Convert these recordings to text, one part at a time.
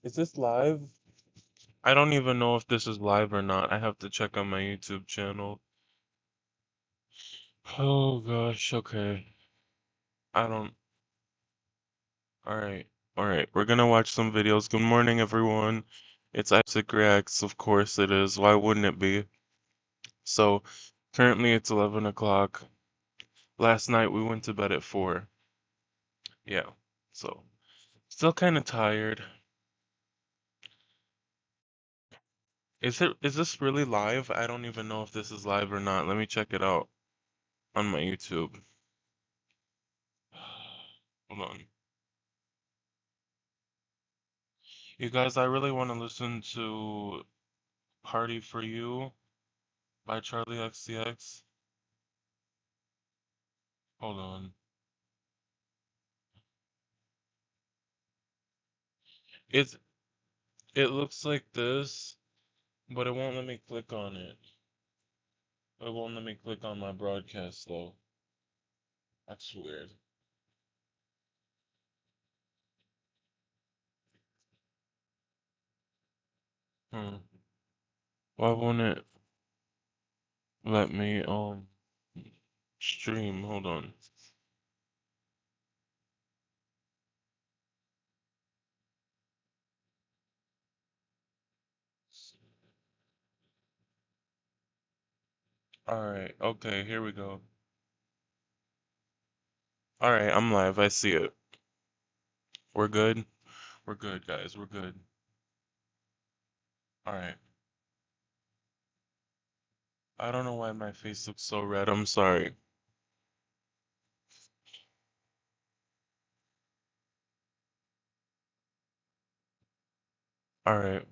Is this live? I don't even know if this is live or not. I have to check on my YouTube channel. Oh gosh, okay. I don't. Alright. Alright, we're gonna watch some videos. Good morning, everyone. It's Isaac Reacts. Of course it is. Why wouldn't it be? So, currently it's 11 o'clock. Last night we went to bed at 4. Yeah. So, still kind of tired. Is this really live? I don't even know if this is live or not. Let me check it out on my YouTube. Hold on. You guys, I really want to listen to Party for You by Charlie XCX. Hold on. It's it looks like this, but it won't let me click on it. It won't let me click on my broadcast though. That's weird. Hmm. Why won't it let me stream? Hold on. Alright, okay, here we go. Alright, I'm live. I see it. We're good? We're good, guys. We're good. Alright. I don't know why my face looks so red. I'm sorry. Alright.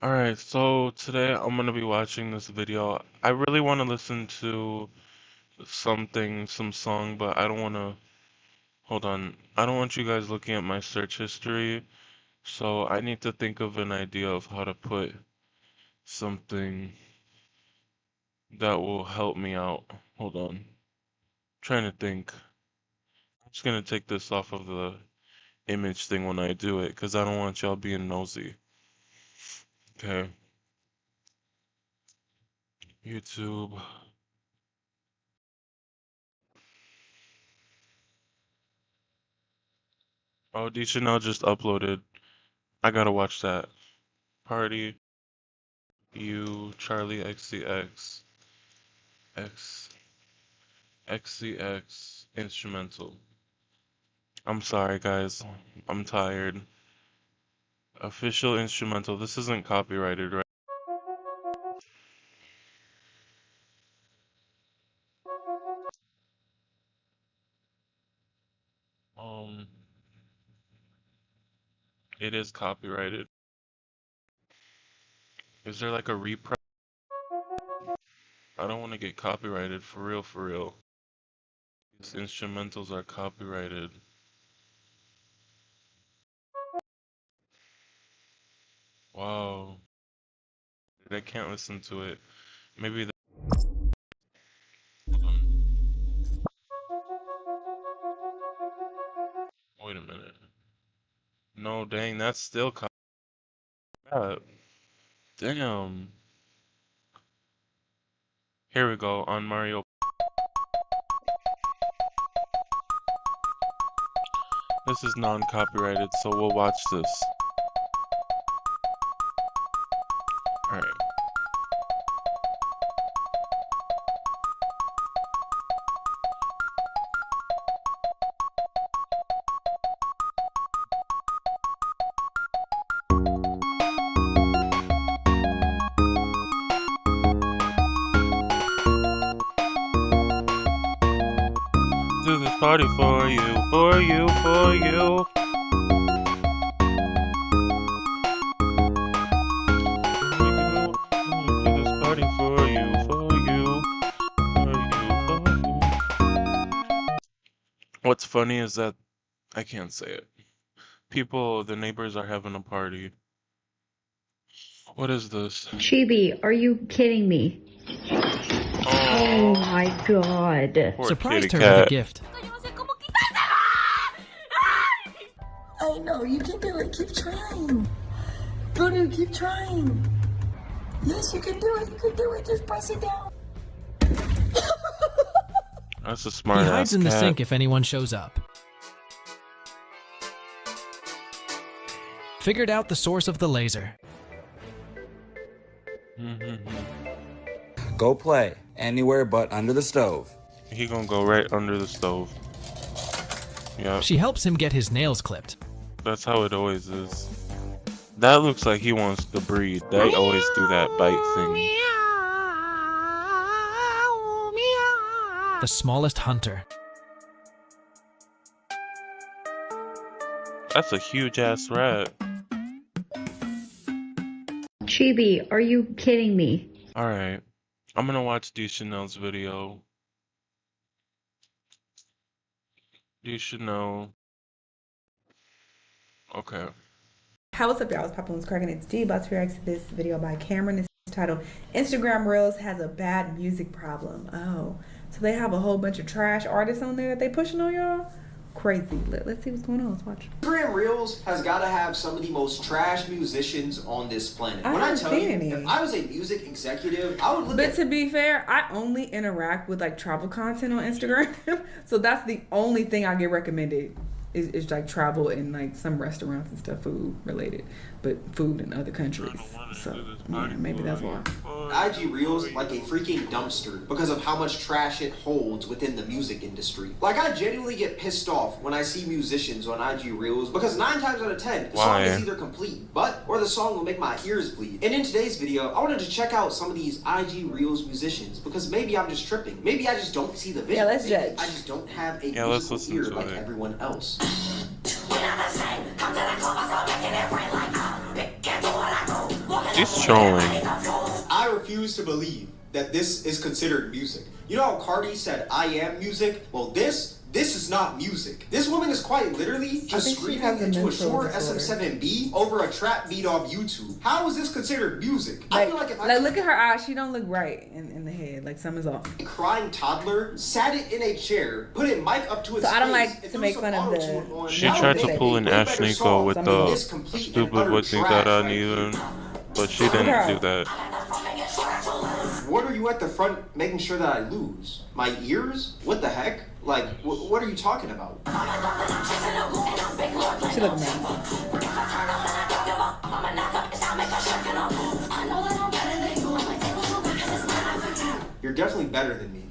Alright, so today I'm gonna be watching this video. I really want to listen to some song, but I don't want to. Hold on. I don't want you guys looking at my search history, so I need to think of an idea of how to put something that will help me out. Hold on. Trying to think. I'm just gonna take this off of the image thing when I do it, because I don't want y'all being nosy. Okay. YouTube. Oh, D Chanel just uploaded. I gotta watch that. Party, you, Charlie XCX, XCX, instrumental. I'm sorry, guys. I'm tired. Official instrumental. This isn't copyrighted, right? Um, it is copyrighted. Is there like a repress? I don't want to get copyrighted for real, for real. These instrumentals are copyrighted. Wow. I can't listen to it. Maybe the, wait a minute. No, dang, that's still copyrighted. Damn. Here we go on Mario. This is non-copyrighted, so we'll watch this. Alright. Do this party for you, for you, for you. Do this party for you, for you, for you, for you. What's funny is that I can't say it. People, the neighbors are having a party. What is this? Chibi, are you kidding me? Oh Oh, my god. poor Surprised kitty her with a cat. gift. I know you can do it. Keep trying. Go dude, keep trying. Yes, you can do it. You can do it. Just press it down. That's a He smart hides ass in the cat. sink if anyone shows up. Figured out the source of the laser. Go play anywhere but under the stove. He gonna go right under the stove. Yeah, She helps him get his nails clipped. that's how it always is. That looks like he wants to breed. They always do that bite thing. The smallest hunter. That's a huge ass rat. Chibi, are you kidding me? Alright. I'm gonna watch Deschanel's video. Deschanel. Okay. How what's up, y'all? It's Papa Lone's Cracking. It's D. About to react to this video by Cameron. It's titled Instagram Reels has a bad music problem. Oh, so they have a whole bunch of trash artists on there that they pushing on y'all? Crazy. Let's see what's going on. Let's watch. Instagram Reels has got to have some of the most trash musicians on this planet. I When I haven't tell you, seen any. if I was a music executive, I would look But at to be fair, I only interact with like travel content on Instagram, so that's the only thing I get recommended is like travel and like some restaurants and stuff, food related, but food in other countries. So yeah, maybe that's why. IG Reels like a freaking dumpster because of how much trash it holds within the music industry. Like, I genuinely get pissed off when I see musicians on IG Reels because 9 times out of 10, the song is either complete, or the song will make my ears bleed. And in today's video, I wanted to check out some of these IG Reels musicians because maybe I'm just tripping. Maybe I just don't see the vision. Yeah, let's Maybe judge. I just don't have a let's musical listen ear to like it. everyone else. She's trolling. I refuse to believe that this is considered music. You know how Cardi said, "I am music"? Well, this is not music. This woman is quite literally just think she screaming has a into a mental Shure disorder. SM7B over a trap beat off YouTube. How is this considered music? I feel like if I Look at her eyes. She don't look right in the head. Like something's off. a crying toddler sat it in a chair, put a mic up to its So I don't face, like and to threw make some fun of auto-tune the- on. She Now tried they to make pull way an better Ash Nico songs. with I mean, the this complete and stupid utter what's he trash got on right here. either. But she didn't do that. What are you at the front making sure that I lose? My ears? What the heck? Like, what are you talking about? She look nice. You're definitely better than me.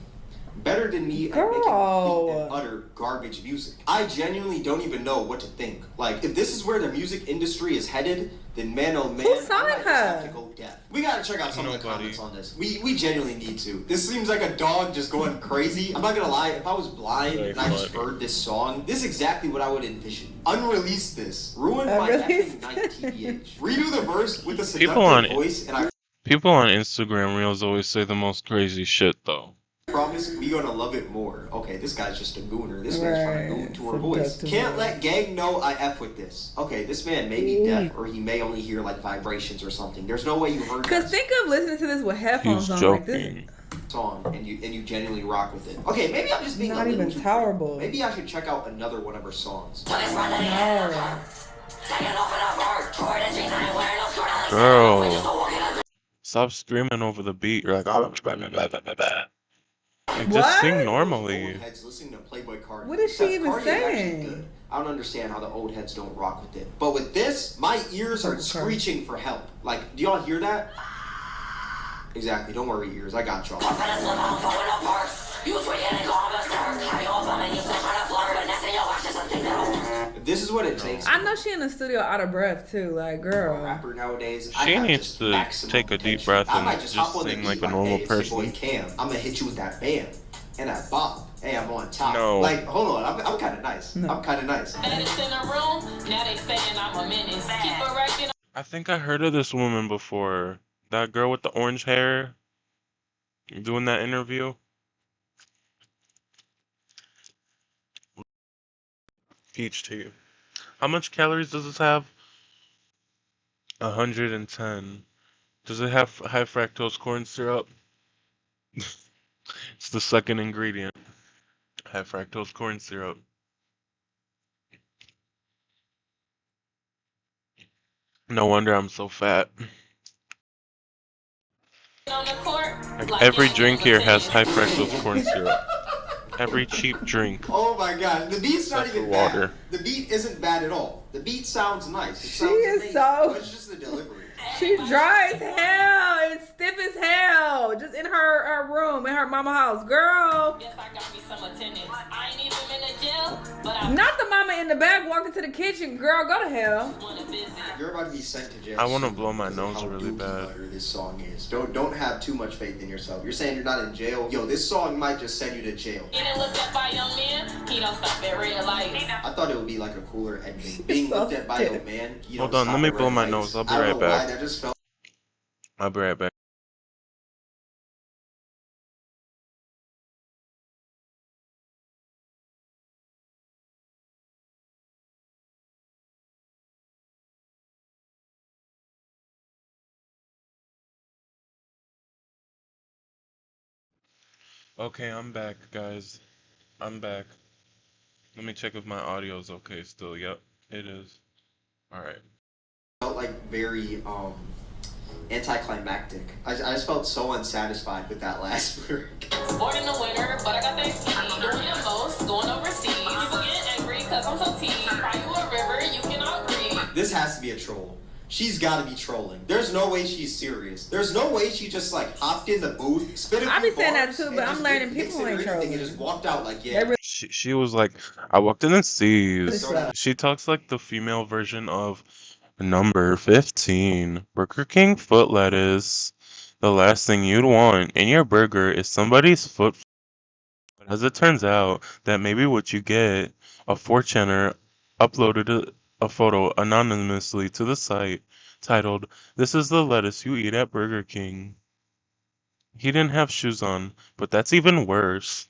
Better than me at making Girl. complete and utter garbage music. I genuinely don't even know what to think. Like, if this is where the music industry is headed, then man oh man, Who I signed might just her? have to go deaf. We gotta check out some of the Nobody. comments on this. We genuinely need to. This seems like a dog just going crazy. I'm not gonna lie, if I was blind Very and I just funny. heard this song, this is exactly what I would envision. Unrelease this. Ruined my Unrelease effing night, TBH. Redo the verse with a People on seductive voice, and I People on Instagram Reels always say the most crazy shit though. promise we gonna love it more. Okay, this guy's just a gooner. This man's trying to go Right. into her voice. Seductive Can't voice. let gang know I F with this. Okay, this man may be deaf or he may only hear like vibrations or something. There's no way you heard Cause that think of listening to this with headphones He's on like this. joking. song and you genuinely rock with it. Okay, maybe I'm just being Not a little even too tolerable. Maybe I should check out another one of her songs. No. Girl, stop screaming over the beat. You're like, oh, blah, blah, blah, blah, blah, blah. Like, just What? sing Old normally. heads listening to Playboy Cardi. What is she Except even Cardi is actually saying? good. I don't understand how the old heads don't rock with it. But with this, my ears are Okay. screeching for help. Like, do y'all hear that? Exactly. Don't worry, ears. I got y'all. If this is what it takes. I know she in the studio out of breath too. Like, A girl. rapper nowadays. I She have needs just to maximum take a deep potential. breath I and might just just hop on the sing beat like a like, normal hey, it's your boy person. Cam. I'm gonna hit you with that bam and that bop. Hey, I'm on top. No. Like, hold on. I'm kind of nice. No. I'm kind of nice. Baddest in the room, now they saying I'm a menace. Keep her racking I think I heard of this woman before. That girl with the orange hair doing that interview. Peach tea. How much calories does this have? 110. Does it have high fructose corn syrup? It's the second ingredient. High fructose corn syrup. No wonder I'm so fat. On the court, Like like every young drink here has high tennis. fructose corn syrup. Every cheap drink, Oh my god, the beat's not except for even water. bad. The beat isn't bad at all. The beat sounds nice. It She sounds is amazing. so- But it's just the delivery. She dry as hell. It's stiff as hell. Just in her room, in her mama house. Girl. Yes, I got me some attendance. I ain't even in the jail, but I Not the mama in the back walking to the kitchen. Girl, go to hell. wanna visit. You're about to be sent to jail. I wanna soon blow my because of nose how really dookie bad. butter this song is. Don't have too much faith in yourself. You're saying you're not in jail. Yo, this song might just send you to jail. Getting looked at by young men, he don't stop at red lights. I thought it would be like a cooler ending. Being so looked at by a stiff. man. You Hold don't on, let stop me at blow red my lights. nose. I'll be I don't right know back. why, that just felt I'll be right back. Okay, I'm back, guys. I'm back. Let me check if my audio's okay still. Yep, it is. Alright. like very anticlimactic. I just felt so unsatisfied with that last lyric. Born in the winter, but I got that ski. Doing the most, going overseas. People get angry cause I'm so tea. Cry you a river, you cannot breathe. This has to be a troll. She's got to be trolling. There's no way she's serious. There's no way she just like hopped in the booth, spit a I few be saying that bars, too, and but I'm just learning didn't mix people it or ain't anything trolling. and just walked out like, They yeah. really She was like, I walked in the seas. suck. She talks like the female version of number 15. Burger King foot lettuce. The last thing you'd want in your burger is somebody's foot. But as it turns out, that maybe what you get, a 4chaner uploaded a photo anonymously to the site titled, "This is the lettuce you eat at Burger King." He didn't have shoes on, but that's even worse.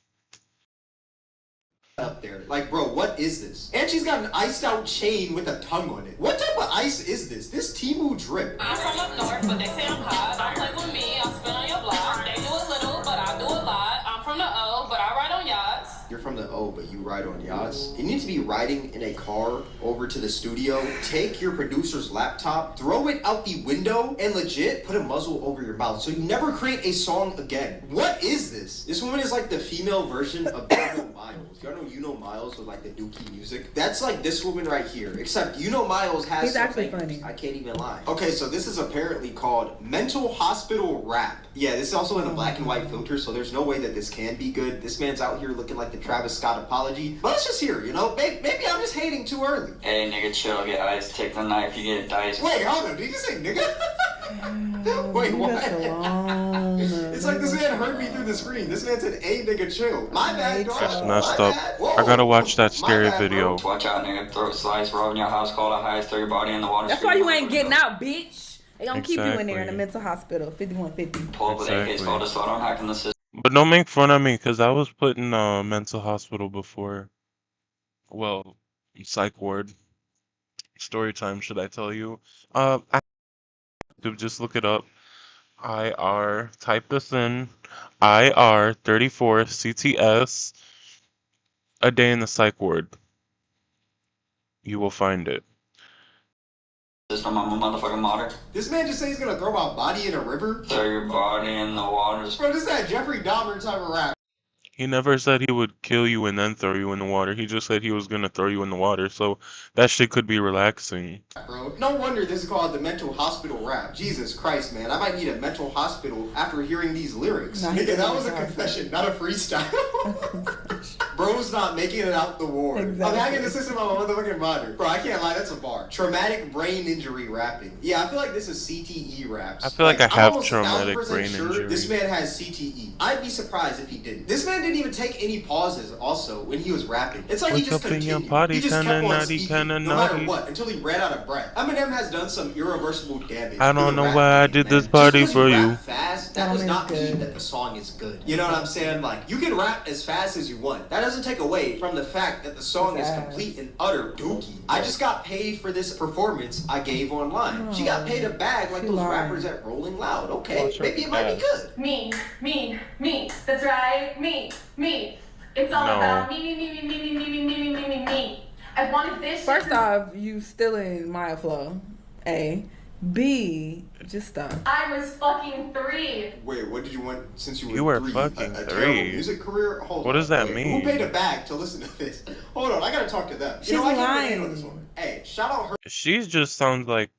Up there. Like, bro, what is this? And she's got an iced out chain with a tongue on it. What type of ice is this? This Temu drip. I'm from up north, but they say I'm hot. Don't play with me, I'll spin on your block. They do a little, but I do a lot. I'm from the O, but I ride on yachts. You're from the O, but you ride on yachts. You need to be riding in a car over to the studio, take your producer's laptop, throw it out the window, and legit put a muzzle over your mouth so you never create a song again. What is this? This woman is like the female version of Yuno Miles. Y'all know Yuno Miles with like the dookie music? That's like this woman right here, except Yuno Miles has He's some actually bangers. funny. I can't even lie. Okay, so this is apparently called Mental Hospital Rap. Yeah, this is also in a black and white filter, so there's no way that this can be good. This man's out here looking like the Travis Scott apology. But let's just hear, you know? Maybe I'm just hating too early. Hey, nigga, chill. Get ice. Take the knife. You get diced. Wait, hold on. Did you say nigga? Wait, Leave what? us alone. It's like this man heard me through the screen. This man said, hey, nigga, chill. My bad, dog. That's My messed up. bad. Whoa. I gotta watch that My scary bad, bro. video. Watch out, nigga. Throat slice. Robbing your house. Call the highest. Throw your body in the water. That's why you ain't getting out, bitch. They gonna keep you in there in Exactly. a mental hospital. 5150. Pull up with AKs. Exactly. Call the SWAT on hacking the system. But don't make fun of me, because I was put in a mental hospital before. Well, psych ward. Story time, should I tell you? I just look it up. type this in. IR 34 CTS. A day in the psych ward. You will find it. System. I'm a motherfucking martyr. This man just said he's gonna throw my body in a river? Throw your body in the water. Bro, this is that Jeffrey Dahmer type of rap. He never said he would kill you and then throw you in the water. He just said he was gonna throw you in the water. So that shit could be relaxing. Bro. No wonder this is called the mental hospital rap. Jesus Christ, man. I might need a mental hospital after hearing these lyrics. Nah, he Nigga, that didn't was a make it confession, not a freestyle. Bro's not making it out the ward. Exactly. I'm hacking the system on my motherfucking monitor. Bro, I can't lie, that's a bar. Traumatic brain injury rapping. Yeah, I feel like this is CTE raps. I feel like I I'm have almost traumatic 1000% brain sure injury. This man has CTE. I'd be surprised if he didn't. This man didn't even take any pauses also when he was rapping. It's like he What's just up in your continued. party? He just Kinda kept on naughty, speaking, kinda no matter naughty. what, until he ran out of breath. Eminem has done some irreversible damage. I to don't the know rap why I game, did man. this party Just because for you you. rap fast, that That does means not mean good. that the song is good. You know what I'm saying? Like, you can rap as fast as you want. That doesn't take away from the fact that the song is Fast. complete and utter dookie. I just got paid for this performance I gave online. She got paid a bag like She those lying. rappers at Rolling Loud. Okay, Watch her maybe it might be ass. good. Me, me, me. That's right, me, me. It's all No. about me, me, me, me, me, me, me, me, me, me, me, me. I wanted this. First off, you stealing Maya Flow. A. B. Just stop. I was fucking 3. Wait, what did you want since you were You were 3? fucking a 3. terrible music career? Hold What on. does that Wait, mean? Who paid a bag to listen to this? Hold on, I gotta talk to them. She's you know, I can't relate on lying. this one. Hey, shout out her She just sounds like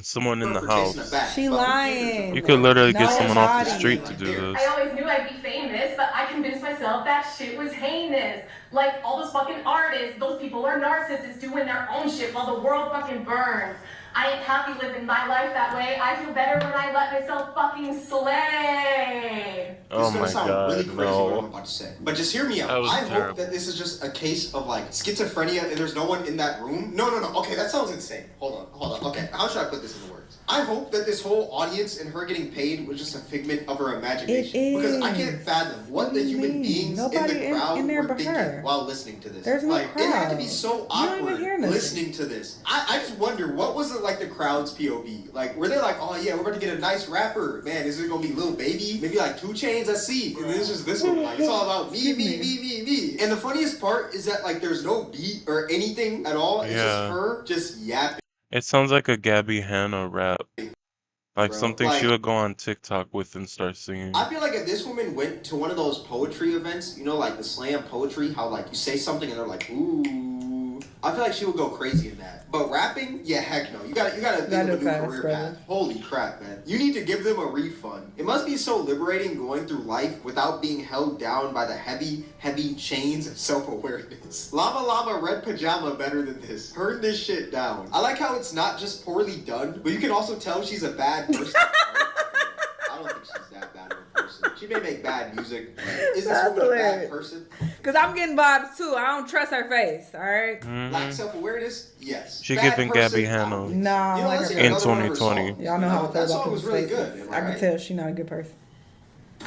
someone in the for chasing a house. bag. She but who cares? lying. You could literally get No, someone off the body. street to do this. I always knew I'd be famous, but I convinced myself that shit was heinous. Like all those fucking artists, those people are narcissists doing their own shit while the world fucking burns. I ain't happy living my life that way. I feel better when I let myself fucking slay. Oh It's gonna my sound god, really crazy what I'm no. about to say. But just hear me out. That was I hope terrible. that this is just a case of like schizophrenia and there's no one in that room. No. Okay, that sounds insane. Hold on. Okay, how should I put this into words? I hope that this whole audience and her getting paid was just a figment of her imagination. It Because I is. can't fathom what the do you human mean? beings Nobody in the crowd in there were but thinking her. while listening to this. There's no Like, it had to be crowd. so You don't even awkward hear nothing. listening to this. I just wonder, what was it like the crowd's POV? Like, were they like, oh yeah, we're about to get a nice rapper. Man, is it gonna be Lil Baby? Maybe like 2 Chainz? Let's see. And then it's just this one. Like, it's all about me. And the funniest part is that like there's no beat or anything at all. It's Yeah. just her just yapping. It sounds like a Gabby Hanna rap. Like Bro, something like- she would go on TikTok with and start singing. I feel like if this woman went to one of those poetry events, you know, like the slam poetry, how like you say something and they're like, ooh, I feel like she would go crazy in that. But rapping, yeah, heck no. You gotta think of a new fast, career brother. path. Holy crap, man. You need to give them a refund. It must be so liberating going through life without being held down by the heavy chains of self-awareness. Llama Llama Red Pajama better than this. Turn this shit down. I like how it's not just poorly done, but you can also tell she's a bad person. I don't think she's that bad of a person. She may make bad music. But is this That's woman a bad hilarious. person? Because I'm getting vibes too. I don't trust her face, alright? Lack self-awareness? Yes. She Bad giving person? Gabby I don't Hanna. think so. No, I You know, like let's her hear In another one of her 2020. songs. Y'all know how I feel that about song was people's really faces. good. Am I can right? tell she's not a good person.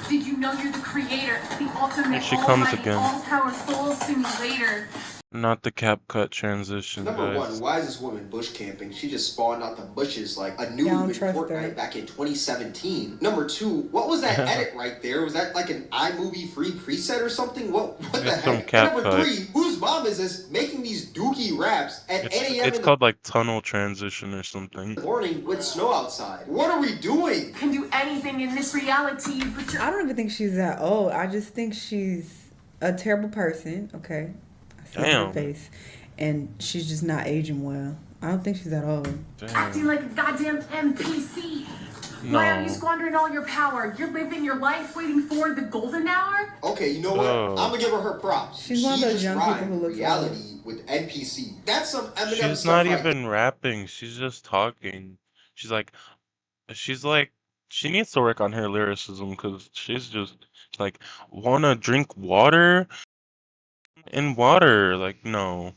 Did you know you're the creator, the ultimate Here she comes almighty, again. all-powerful simulator? Not the CapCut transition, Number one, guys. why is this woman bush camping? She just spawned out the bushes like a noob Yeah, I don't in trust Fortnite her. back in 2017. Number two, what was that edit right there? Was that like an iMovie free preset or something? What the It's from heck? And number CapCut. three, whose mom is this making these dookie raps at 8 a.m. It's in called like tunnel transition or something. the morning with snow outside? What are we doing? Can do anything in this reality, but you're I don't even think she's that old. I just think she's a terrible person, okay? I see Damn. her face. And she's just not aging well. I don't think she's that old. acting Damn. like a goddamn NPC. Why are you No. squandering all your power? You're living your life waiting for the golden hour? Okay, you know what? Oh. I'm gonna give her props. She's one of those just young people rhymed who looks reality with NPC. That's some Eminem She's stuff not right even rapping. She's just talking. She's like, she needs to work on her lyricism because she's just like, wanna drink water? In water. Like, no.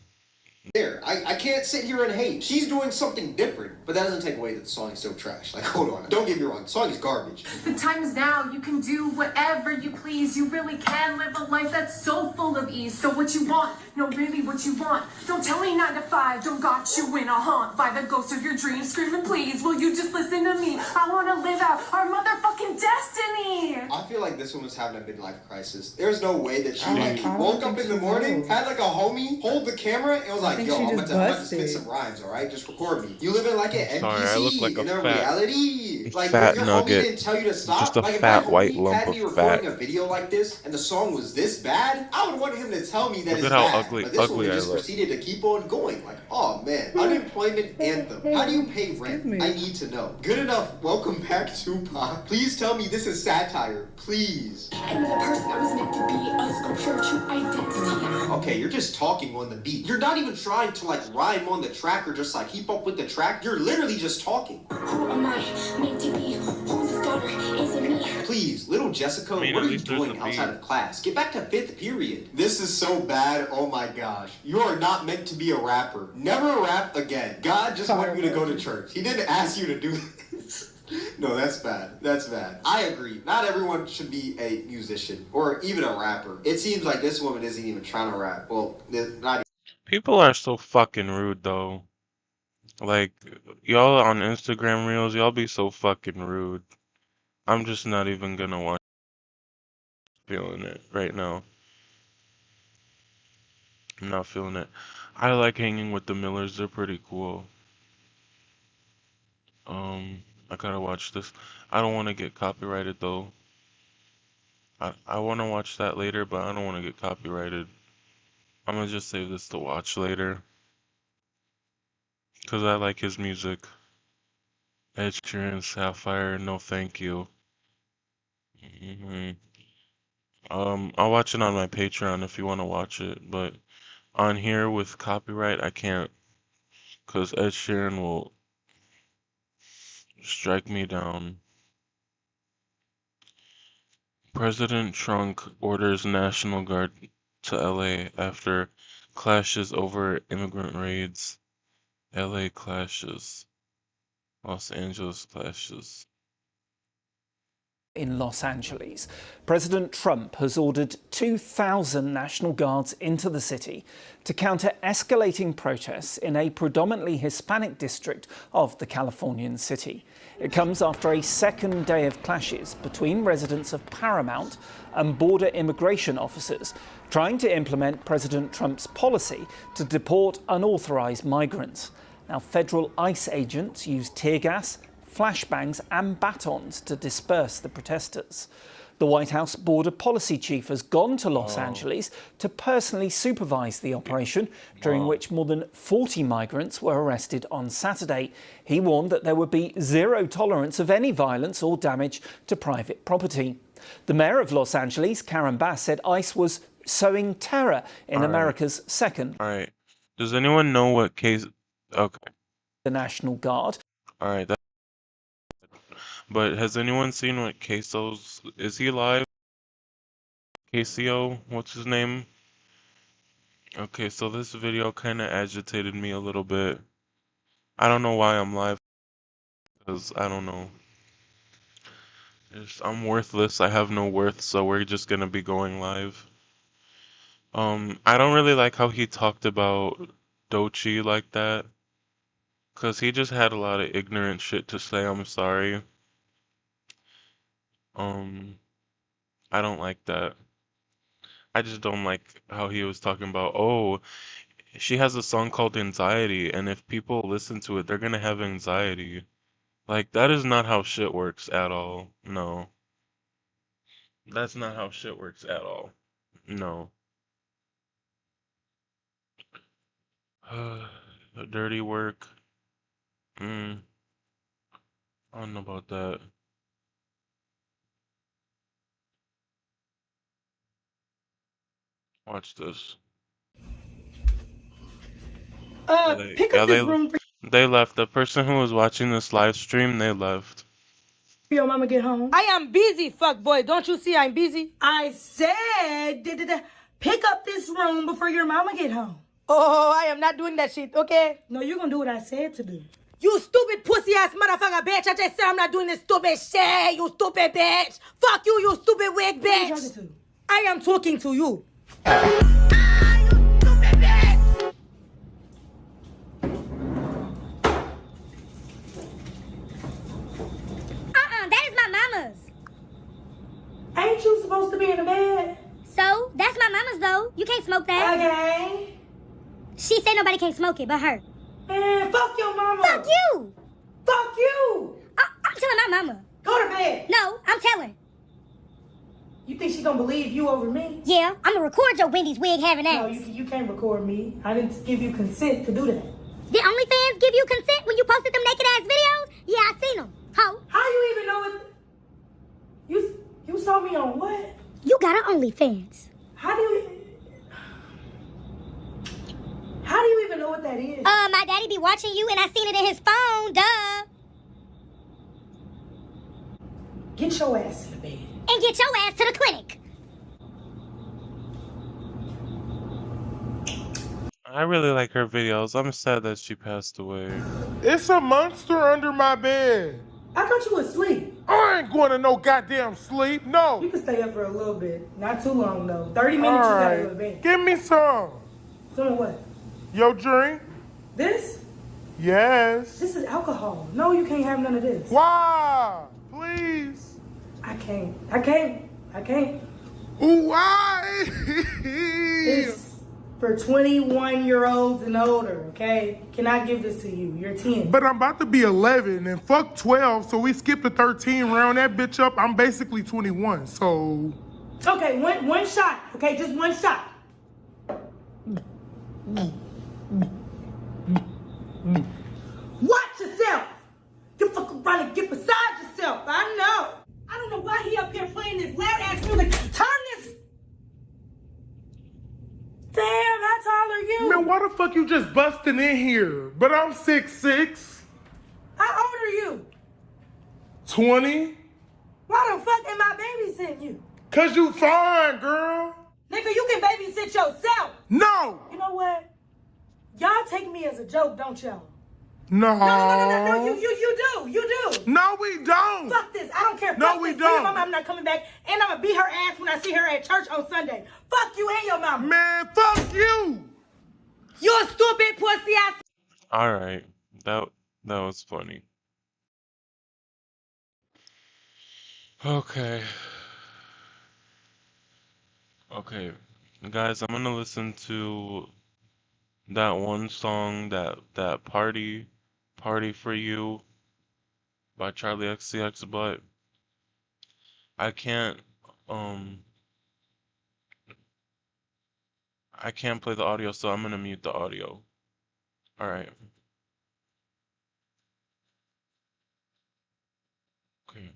there. I can't sit here and hate. She's doing something different, but that doesn't take away that the song is still trash. Like, hold on. Don't get me wrong. The song is garbage. The time is now. You can do whatever you please. You really can live a life that's so full of ease. So what you want? No, really what you want. Don't tell me 9 to 5. Don't got you in a haunt by the ghost of your dreams. Screaming, please, will you just listen to me? I want to live out our motherfucking destiny. I feel like this woman's having a midlife crisis. There's no way that she I like don't woke think up in the she's morning, old. had like a homie hold the camera, and was like, think "Yo, she I'm just about to spit busted. some rhymes, all right? Just record me." You living like an Sorry, NPC I look like a in a fat- reality. Like fat your homie nugget. didn't tell you to stop. Just a like, if fat my white homie lump had of me recording fat. a video like this, and the song was this bad, I would want him to tell me that Look it's at how bad. ugly- but this ugly woman I just look. proceeded to keep on going. Like, oh man, unemployment anthem. How do you pay rent? me. I need to know. Good enough. Welcome back, Tupac. Please tell me this is satire. Please. I'm the person I was meant to be, a sculpture of true identity. Okay, you're just talking on the beat. You're not even trying to like rhyme on the track or just like keep up with the track. You're literally just talking. Who am I meant to be? Who's this daughter? Is it me? Please, little Jessica, I mean, what at are you least there's doing a outside beat. of class? Get back to 5th period. This is so bad. Oh my gosh. You are not meant to be a rapper. Never rap again. God just wanted you to go to church. He didn't ask you to do this. No, that's bad. That's bad. I agree. Not everyone should be a musician or even a rapper. It seems like this woman isn't even trying to rap. Well, not People are so fucking rude though. Like, y'all on Instagram Reels, y'all be so fucking rude. I'm just not even gonna watch. Feeling it right now. I'm not feeling it. I like hanging with the Millers. They're pretty cool. I gotta watch this. I don't want to get copyrighted though. I want to watch that later, but I don't want to get copyrighted. I'm gonna just save this to watch later. Cause I like his music. Ed Sheeran, Sapphire, no thank you. I'll watch it on my Patreon if you want to watch it, but on here with copyright, I can't. Cause Ed Sheeran will strike me down. President Trump orders National Guard to LA after clashes over immigrant raids. LA clashes. Los Angeles clashes. In Los Angeles, President Trump has ordered 2,000 National Guards into the city to counter escalating protests in a predominantly Hispanic district of the Californian city. It comes after a second day of clashes between residents of Paramount and border immigration officers trying to implement President Trump's policy to deport unauthorized migrants. Now, federal ICE agents used tear gas, flashbangs and batons to disperse the protesters. The White House border policy chief has gone to Los Angeles to personally supervise the operation, during which more than 40 migrants were arrested on Saturday. He warned that there would be zero tolerance of any violence or damage to private property. The mayor of Los Angeles, Karen Bass, said ICE was sowing terror in America's second. All right. Does anyone know what case? Okay. The National Guard. All right. But has anyone seen what Queso's, is he live? Casio, what's his name? Okay, so this video kind of agitated me a little bit. I don't know why I'm live, because I don't know. I'm worthless, I have no worth, so we're just gonna be going live. I don't really like how he talked about Doechii like that, because he just had a lot of ignorant shit to say, I'm sorry. I don't like that. I just don't like how he was talking about, oh, she has a song called Anxiety, and if people listen to it, they're gonna have anxiety. Like, that is not how shit works at all. No. That's not how shit works at all. No. Dirty work. I don't know about that. Watch this. Pick up this room for They left. The person who was watching this live stream, they left. your mama get home. I am busy, fuck boy. Don't you see I'm busy? I said, pick up this room before your mama get home. Oh, I am not doing that shit, okay? No, you're gonna do what I said to do. You stupid pussy ass motherfucker bitch. I just said I'm not doing this stupid shit, you stupid bitch. Fuck you, you stupid wig bitch. Who are you talking to? I am talking to you. That is my mama's. Ain't you supposed to be in the bed? So, that's my mama's though. You can't smoke that. Okay. She said nobody can smoke it but her. Man, fuck your mama. Fuck you. Fuck you. I'm telling my mama. Go to bed. No, I'm telling. You think she gonna believe you over me? Yeah, I'm gonna record your Wendy's wig having ass. No, you can't record me. I didn't give you consent to do that. Did OnlyFans give you consent when you posted them naked ass videos? Yeah, I seen them. Ho. How you even know it? You saw me on what? You got an OnlyFans. How do you even know what that is? My daddy be watching you and I seen it in his phone, duh. Get your ass in the bed. And get your ass to the clinic. I really like her videos. I'm sad that she passed away. It's a monster under my bed. I thought you was asleep. I ain't going to no goddamn sleep, no. You can stay up for a little bit. Not too long, though. 30 minutes, you gotta go to bed. Give me some. Some of what? Your drink? This? Yes. This is alcohol. No, you can't have none of this. Why? Please. I can't. Why? for 21-year-olds and older, okay? Cannot give this to you. You're 10. But I'm about to be 11 and fuck 12, so we skipped the 13, round that bitch up. I'm basically 21, so... Okay, one shot, okay? Just one shot. Watch yourself. You fuck around and get beside yourself. I know. I don't know why he up here playing this loud ass music. Turn this. Damn, how tall are you? Man, why the fuck you just busting in here? But I'm 6'6". How old are you? 20. Why the fuck am I babysitting you? Cause you fine, girl. Nigga, you can babysit yourself. No. You know what? Y'all take me as a joke, don't y'all? No. No, you do. No, we don't. Fuck this. I don't care. No, Fuck we this. Tell your don't. mama I'm not coming back, and I'm gonna beat her ass when I see her at church on Sunday. Fuck you and your mama. Man, fuck you. You a stupid pussy ass. All right, that was funny. Okay. Okay, guys, I'm gonna listen to that one song, that Party for You by Charlie XCX, but I can't play the audio, so I'm gonna mute the audio. All right. Okay.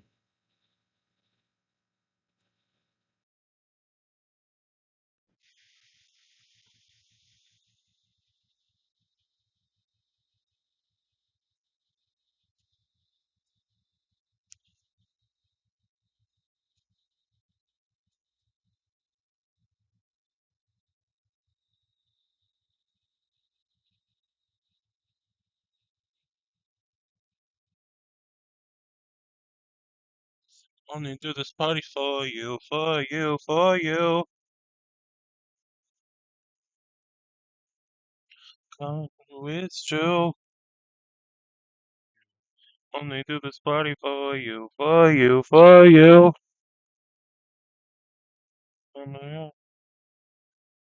Only do this party for you, for you, for you. Come, it's true. Only do this party for you, for you, for you.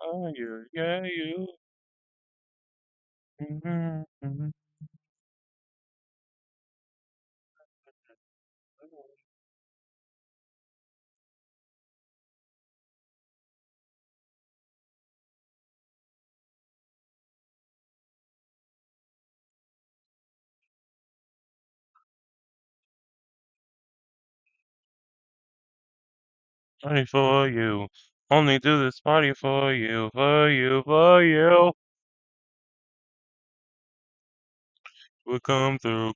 Oh, you, yeah, you. Mhm. 20 for you. Only do this party for you, for you, for you. We come through,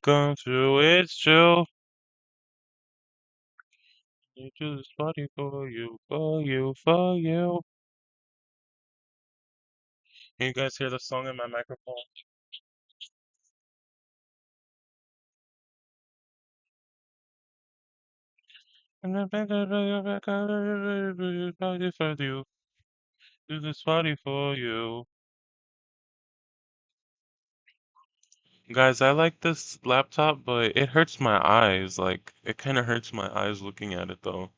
it's true. Only do this party for you, for you, for you. Can you guys hear the song in my microphone? And I think I'd rather back out of party for you. Do this party for you. Guys, I like this laptop, but it hurts my eyes. Like, it kind of hurts my eyes looking at it, though.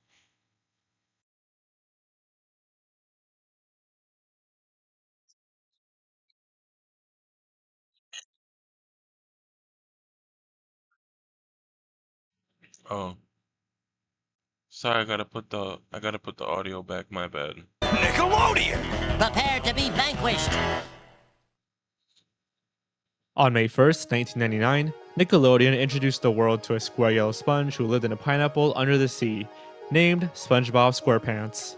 Oh. Sorry, I gotta put the audio back, my bad. Nickelodeon! Prepare to be vanquished! On May 1st, 1999, Nickelodeon introduced the world to a square yellow sponge who lived in a pineapple under the sea, named SpongeBob SquarePants.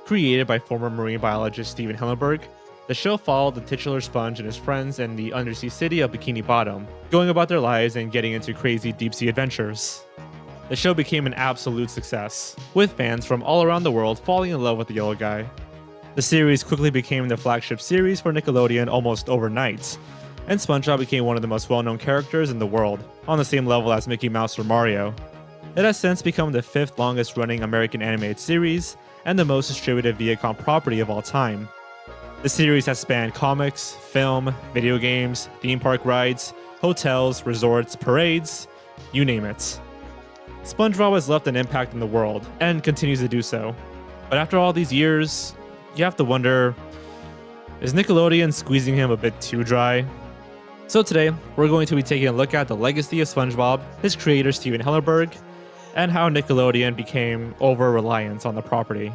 Created by former marine biologist Steven Hillenburg, the show followed the titular sponge and his friends in the undersea city of Bikini Bottom, going about their lives and getting into crazy deep-sea adventures. The show became an absolute success, with fans from all around the world falling in love with the yellow guy. The series quickly became the flagship series for Nickelodeon almost overnight, and SpongeBob became one of the most well-known characters in the world, on the same level as Mickey Mouse or Mario. It has since become the 5th longest-running American animated series, and the most distributed Viacom property of all time. The series has spanned comics, film, video games, theme park rides, hotels, resorts, parades, you name it. SpongeBob has left an impact in the world, and continues to do so. But after all these years, you have to wonder, Is Nickelodeon squeezing him a bit too dry? So today, we're going to be taking a look at the legacy of SpongeBob, his creator Stephen Hillenburg, and how Nickelodeon became over-reliant on the property.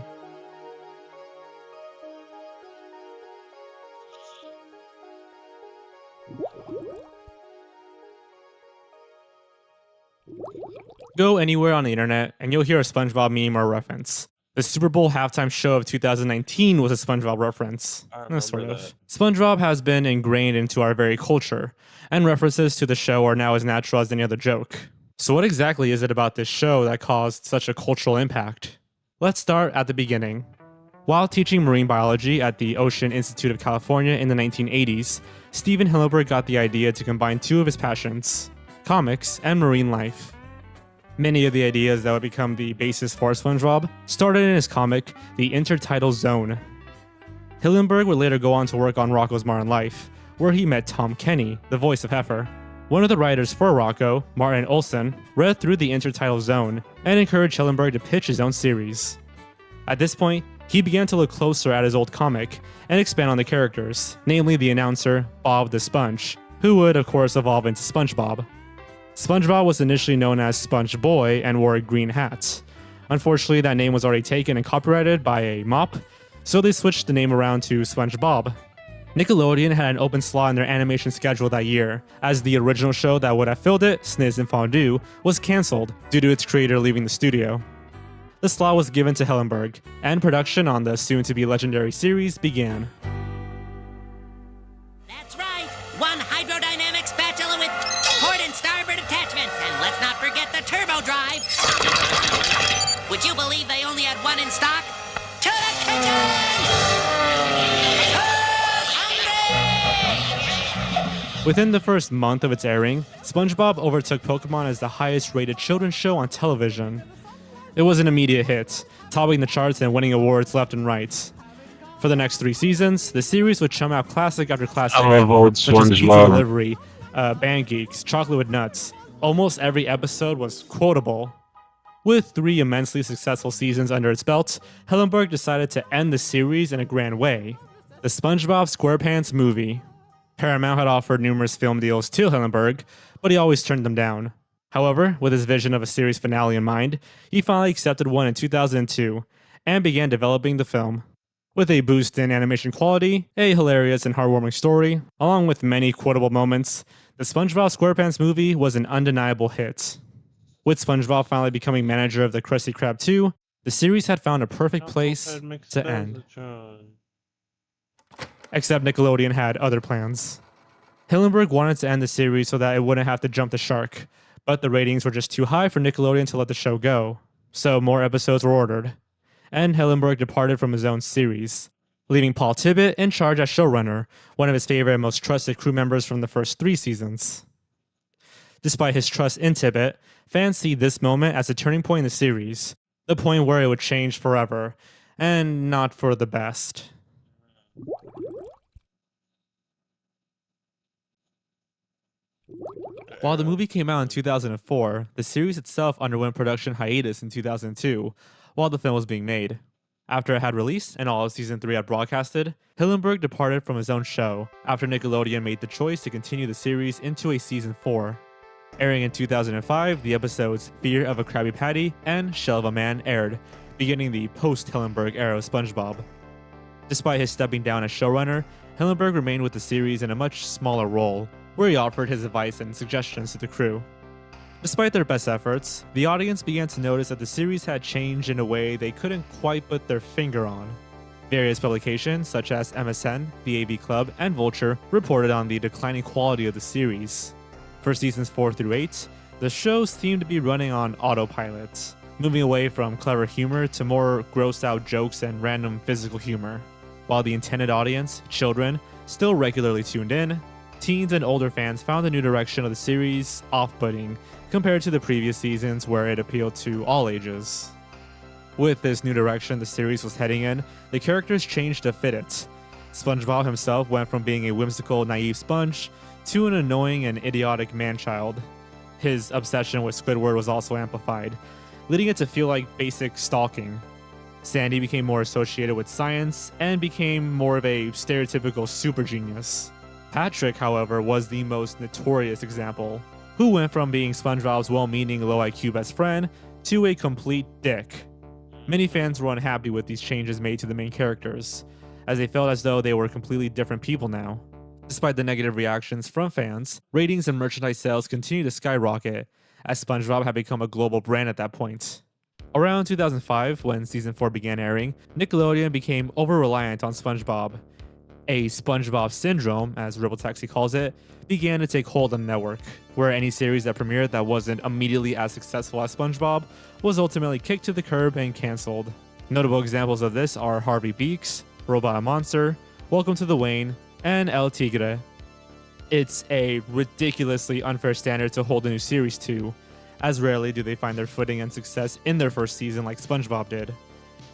Go anywhere on the internet and you'll hear a SpongeBob meme or reference. The Super Bowl halftime show of 2019 was a SpongeBob reference. Sort of. SpongeBob has been ingrained into our very culture, and references to the show are now as natural as any other joke. So what exactly is it about this show that caused such a cultural impact? Let's start at the beginning. While teaching marine biology at the Ocean Institute of California in the 1980s, Stephen Hillenburg got the idea to combine two of his passions, comics and marine life. Many of the ideas that would become the basis for SpongeBob started in his comic, The Intertidal Zone. Hillenburg would later go on to work on Rocko's Modern Life, where he met Tom Kenny, the voice of Heifer. One of the writers for Rocko, Martin Olson, read through The Intertidal Zone and encouraged Hillenburg to pitch his own series. At this point, he began to look closer at his old comic and expand on the characters, namely the announcer, Bob the Sponge, who would of course evolve into SpongeBob. SpongeBob was initially known as Sponge Boy and wore a green hat. Unfortunately, that name was already taken and copyrighted by a mop, so they switched the name around to SpongeBob. Nickelodeon had an open slot in their animation schedule that year, as the original show that would have filled it, Sniz and Fondue, was cancelled due to its creator leaving the studio. The slot was given to Hillenburg, and production on the soon-to-be legendary series began. That's right, one hydrodynamic spatula with port and starboard attachments, and let's not forget the turbo drive. Would you believe they only had one in stock? To the kitchen! Within the first month of its airing, SpongeBob overtook Pokemon as the highest-rated children's show on television. It was an immediate hit, topping the charts and winning awards left and right. For the next 3 seasons, the series would chum out classic after classic, I love old such as Pizza SpongeBob. Delivery, Band Geeks, Chocolate with Nuts. Almost every episode was quotable. With 3 immensely successful seasons under its belt, Hillenburg decided to end the series in a grand way. The SpongeBob SquarePants movie. Paramount had offered numerous film deals to Hillenburg, but he always turned them down. However, with his vision of a series finale in mind, he finally accepted one in 2002 and began developing the film. With a boost in animation quality, a hilarious and heartwarming story, along with many quotable moments, the SpongeBob SquarePants movie was an undeniable hit. With SpongeBob finally becoming manager of the Krusty Krab 2, the series had found a perfect place to end. Except Nickelodeon had other plans. Hillenburg wanted to end the series so that it wouldn't have to jump the shark, but the ratings were just too high for Nickelodeon to let the show go, so more episodes were ordered. And Hillenburg departed from his own series, leaving Paul Tibbitt in charge as showrunner, one of his favorite and most trusted crew members from the first 3 seasons. Despite his trust in Tibbitt, fans see this moment as a turning point in the series, the point where it would change forever, and not for the best. While the movie came out in 2004, the series itself underwent production hiatus in 2002, while the film was being made. After it had released and all of season 3 had broadcasted, Hillenburg departed from his own show after Nickelodeon made the choice to continue the series into a season 4. Airing in 2005, the episodes Fear of a Krabby Patty and Shell of a Man aired, beginning the post-Hillenburg era of SpongeBob. Despite his stepping down as showrunner, Hillenburg remained with the series in a much smaller role, where he offered his advice and suggestions to the crew. Despite their best efforts, the audience began to notice that the series had changed in a way they couldn't quite put their finger on. Various publications, such as MSN, the AV Club, and Vulture, reported on the declining quality of the series. For seasons 4 through 8, the show seemed to be running on autopilot, moving away from clever humor to more grossed-out jokes and random physical humor. While the intended audience, children, still regularly tuned in, teens and older fans found the new direction of the series off-putting compared to the previous seasons where it appealed to all ages. With this new direction the series was heading in, the characters changed to fit it. SpongeBob himself went from being a whimsical, naive sponge to an annoying and idiotic man-child. His obsession with Squidward was also amplified, leading it to feel like basic stalking. Sandy became more associated with science and became more of a stereotypical super genius. Patrick, however, was the most notorious example, who went from being SpongeBob's well-meaning low IQ best friend to a complete dick. Many fans were unhappy with these changes made to the main characters, as they felt as though they were completely different people now. Despite the negative reactions from fans, ratings and merchandise sales continued to skyrocket, as SpongeBob had become a global brand at that point. Around 2005, when Season 4 began airing, Nickelodeon became over-reliant on SpongeBob. A SpongeBob syndrome, as Robotaxi calls it, began to take hold on the network, where any series that premiered that wasn't immediately as successful as SpongeBob was ultimately kicked to the curb and cancelled. Notable examples of this are Harvey Beaks, Robot and Monster, Welcome to the Wayne, and El Tigre. It's a ridiculously unfair standard to hold a new series to, as rarely do they find their footing and success in their first season like SpongeBob did.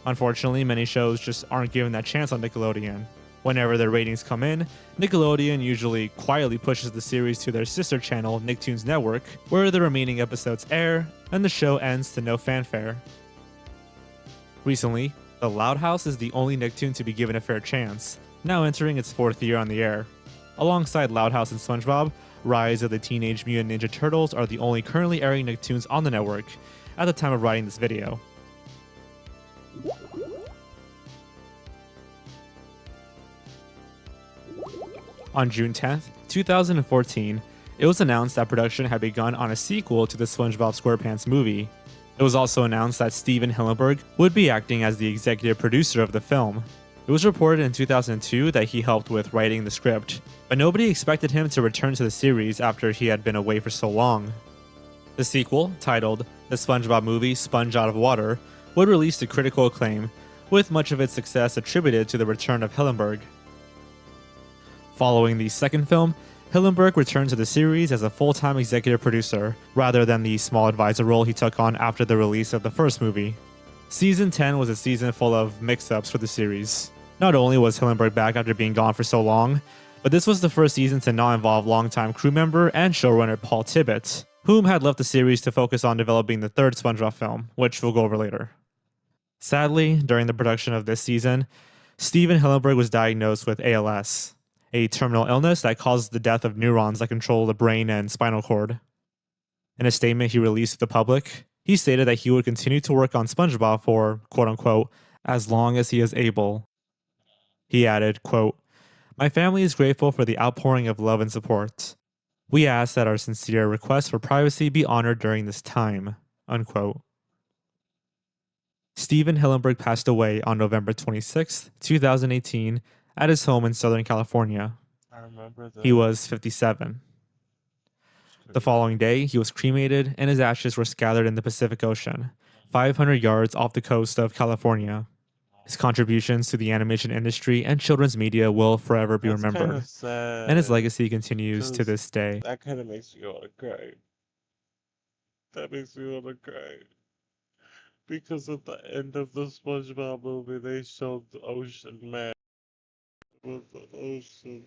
Unfortunately, many shows just aren't given that chance on Nickelodeon. Whenever their ratings come in, Nickelodeon usually quietly pushes the series to their sister channel, Nicktoons Network, where the remaining episodes air, and the show ends to no fanfare. Recently, The Loud House is the only Nicktoon to be given a fair chance, now entering its 4th year on the air. Alongside Loud House and SpongeBob, Rise of the Teenage Mutant Ninja Turtles are the only currently airing Nicktoons on the network at the time of writing this video. On June 10th, 2014, it was announced that production had begun on a sequel to the SpongeBob SquarePants movie. It was also announced that Steven Hillenburg would be acting as the executive producer of the film. It was reported in 2002 that he helped with writing the script, but nobody expected him to return to the series after he had been away for so long. The sequel, titled The SpongeBob Movie Sponge Out of Water, would release to critical acclaim, with much of its success attributed to the return of Hillenburg. Following the second film, Hillenburg returned to the series as a full-time executive producer, rather than the small advisor role he took on after the release of the first movie. Season 10 was a season full of mix-ups for the series. Not only was Hillenburg back after being gone for so long, but this was the first season to not involve longtime crew member and showrunner Paul Tibbitt, whom had left the series to focus on developing the third SpongeBob film, which we'll go over later. Sadly, during the production of this season, Steven Hillenburg was diagnosed with ALS, a terminal illness that causes the death of neurons that control the brain and spinal cord. In a statement he released to the public, he stated that he would continue to work on SpongeBob for, quote-unquote, as long as he is able. He added, quote, "My family is grateful for the outpouring of love and support. We ask that our sincere request for privacy be honored during this time," unquote. Steven Hillenburg passed away on November 26, 2018, at his home in Southern California. I remember that. He was 57. The following day, he was cremated and his ashes were scattered in the Pacific Ocean, 500 yards off the coast of California. His contributions to the animation industry and children's media will forever be remembered, and his legacy continues to this day. That kind of makes me want to cry. That makes me want to cry. Because at the end of the SpongeBob movie, they showed the ocean man with the ocean.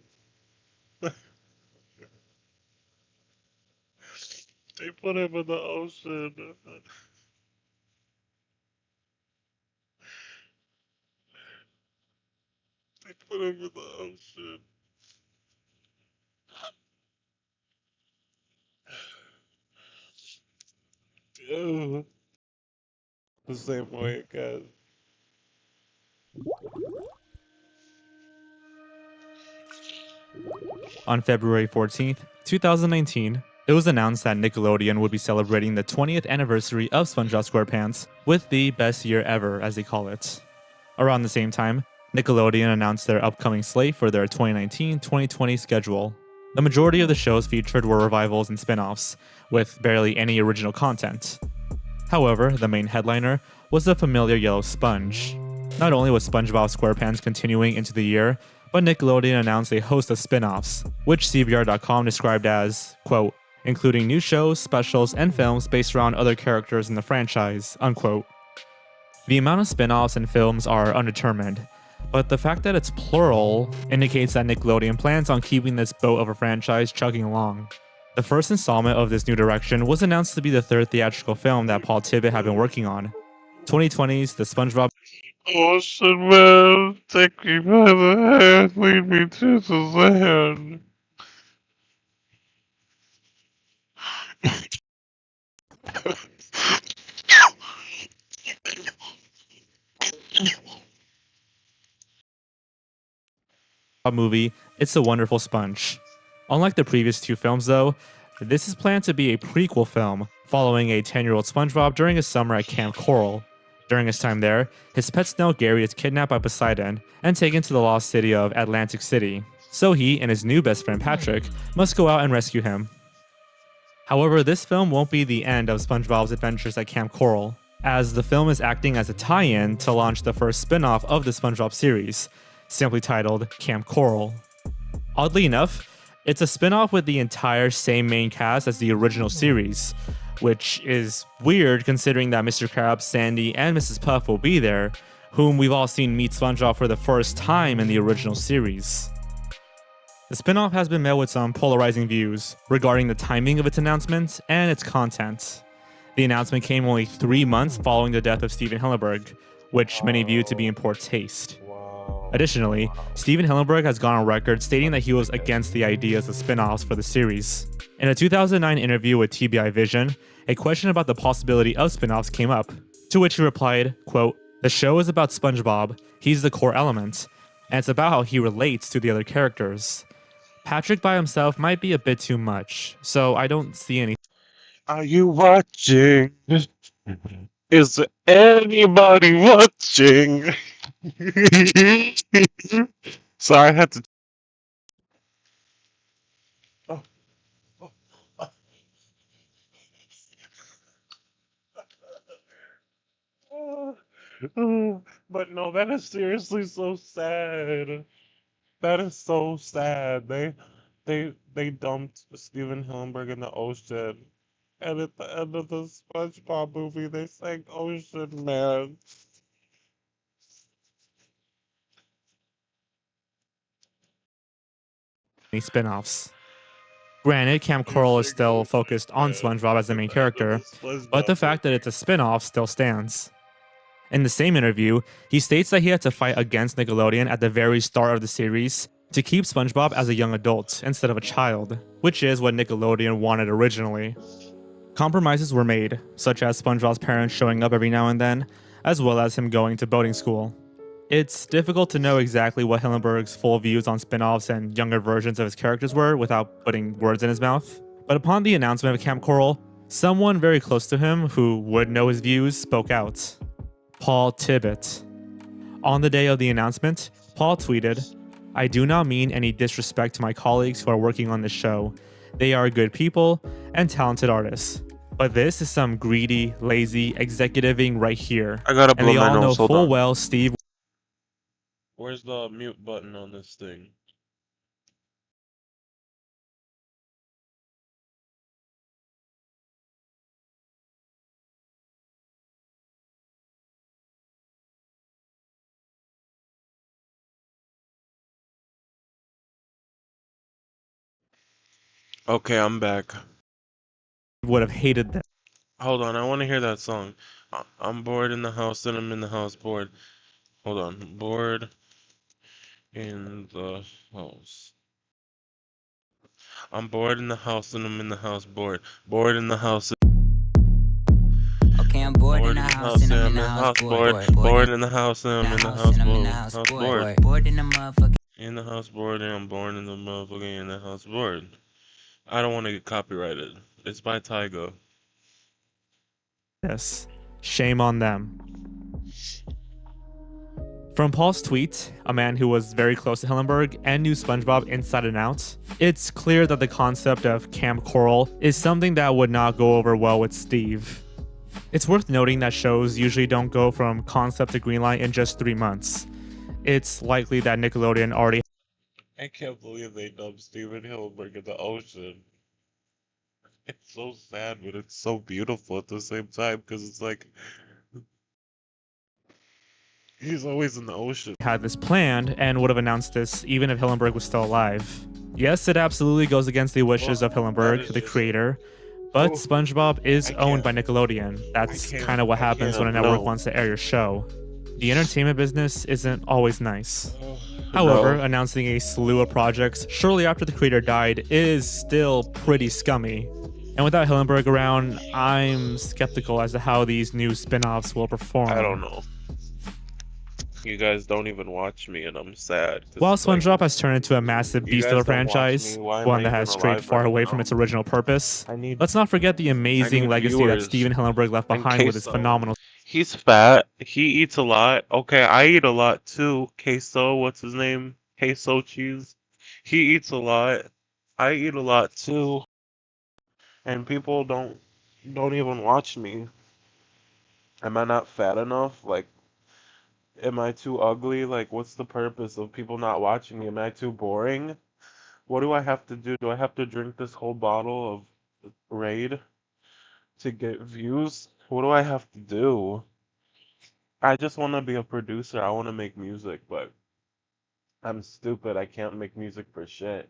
They put him in the ocean. They put him in the ocean. Ew. The same way, guys. On February 14th, 2019, it was announced that Nickelodeon would be celebrating the 20th anniversary of SpongeBob SquarePants with the best year ever, as they call it. Around the same time, Nickelodeon announced their upcoming slate for their 2019-2020 schedule. The majority of the shows featured were revivals and spin-offs, with barely any original content. However, the main headliner was the familiar yellow sponge. Not only was SpongeBob SquarePants continuing into the year, but Nickelodeon announced a host of spin-offs, which CBR.com described as, quote, including new shows, specials, and films based around other characters in the franchise, unquote. The amount of spin-offs and films are undetermined, but the fact that it's plural indicates that Nickelodeon plans on keeping this boat of a franchise chugging along. The first installment of this new direction was announced to be the third theatrical film that Paul Tibbitt had been working on, 2020's The SpongeBob Ocean man, take me by the hand, lead me to the land. Movie It's a Wonderful Sponge. Unlike the previous two films, though, this is planned to be a prequel film following a 10-year-old SpongeBob during his summer at Camp Coral. During his time there, his pet snail Gary is kidnapped by Poseidon and taken to the lost city of Atlantic City, so he and his new best friend Patrick must go out and rescue him. However, this film won't be the end of SpongeBob's adventures at Camp Coral, as the film is acting as a tie-in to launch the first spin-off of the SpongeBob series, simply titled Camp Coral. Oddly enough, it's a spin-off with the entire same main cast as the original series, which is weird considering that Mr. Krabs, Sandy, and Mrs. Puff will be there, whom we've all seen meet SpongeBob for the first time in the original series. The spin-off has been met with some polarizing views regarding the timing of its announcement and its content. The announcement came only 3 months following the death of Stephen Hillenburg, which many view to be in poor taste. Additionally, Stephen Hillenburg has gone on record stating that he was against the ideas of spin-offs for the series. In a 2009 interview with TBI Vision, a question about the possibility of spin-offs came up, to which he replied, quote, "The show is about SpongeBob, he's the core element, and it's about how he relates to the other characters. Patrick by himself might be a bit too much, so I don't see any." Are you watching? Is there anybody watching? Sorry, I had to. But no, that is seriously so sad. That is so sad. They dumped Stephen Hillenburg in the ocean, and at the end of the SpongeBob movie, they sang "Ocean Man." Spin-offs. Granted, Camp Coral is still focused on SpongeBob as the main character, but the fact that it's a spin-off still stands. In the same interview, he states that he had to fight against Nickelodeon at the very start of the series to keep SpongeBob as a young adult instead of a child, which is what Nickelodeon wanted originally. Compromises were made, such as SpongeBob's parents showing up every now and then, as well as him going to boating school. It's difficult to know exactly what Hillenburg's full views on spin-offs and younger versions of his characters were without putting words in his mouth, but upon the announcement of Camp Coral, someone very close to him who would know his views spoke out. Paul Tibbitt. On the day of the announcement, Paul tweeted, "I do not mean any disrespect to my colleagues who are working on this show. They are good people and talented artists. But this is some greedy, lazy executiving right here. I gotta and blow they my all know nose, hold full on. well Steve." Where's the mute button on this thing? Okay, I'm back. Would have hated that. Hold on, I want to hear that song. I'm bored in the house and I'm in the house bored. Hold on, bored in the house. I'm bored in the house and I'm in the house bored. Bored in the house. Okay, I'm bored in the house and I'm in the house bored. Bored in the house and I'm in the house bored. Bored in the motherfucker. In the house bored and I'm born in the motherfucking in the house bored. I don't want to get copyrighted. It's by Tygo. Yes. Shame on them. From Paul's tweet, a man who was very close to Hillenburg and knew SpongeBob inside and out, it's clear that the concept of Camp Coral is something that would not go over well with Steve. It's worth noting that shows usually don't go from concept to greenlight in just 3 months. It's likely that Nickelodeon already. I can't believe they dumped Stephen Hillenburg in the ocean. It's so sad, but it's so beautiful at the same time because it's like he's always in the ocean. Had this planned and would have announced this even if Hillenburg was still alive. Yes, it absolutely goes against the wishes of Hillenburg, the creator, but SpongeBob is owned by Nickelodeon. That's kind of what happens when a network wants to air your show. The entertainment business isn't always nice. However, announcing a slew of projects shortly after the creator died is still pretty scummy. And without Hillenburg around, I'm skeptical as to how these new spin-offs will perform. I don't know. You guys don't even watch me, and I'm sad. While SpongeBob has turned into a massive beast of a franchise, one that has strayed far away from its original purpose, let's not forget the amazing legacy that Steven Hillenburg left behind with his phenomenal... He's fat. He eats a lot. Okay, I eat a lot too. Queso, what's his name? Queso cheese. He eats a lot. I eat a lot too. And people don't even watch me. Am I not fat enough? Like, am I too ugly? Like, what's the purpose of people not watching me? Am I too boring? What do I have to do? Do I have to drink this whole bottle of Raid to get views? What do I have to do? I just want to be a producer. I want to make music, but I'm stupid. I can't make music for shit.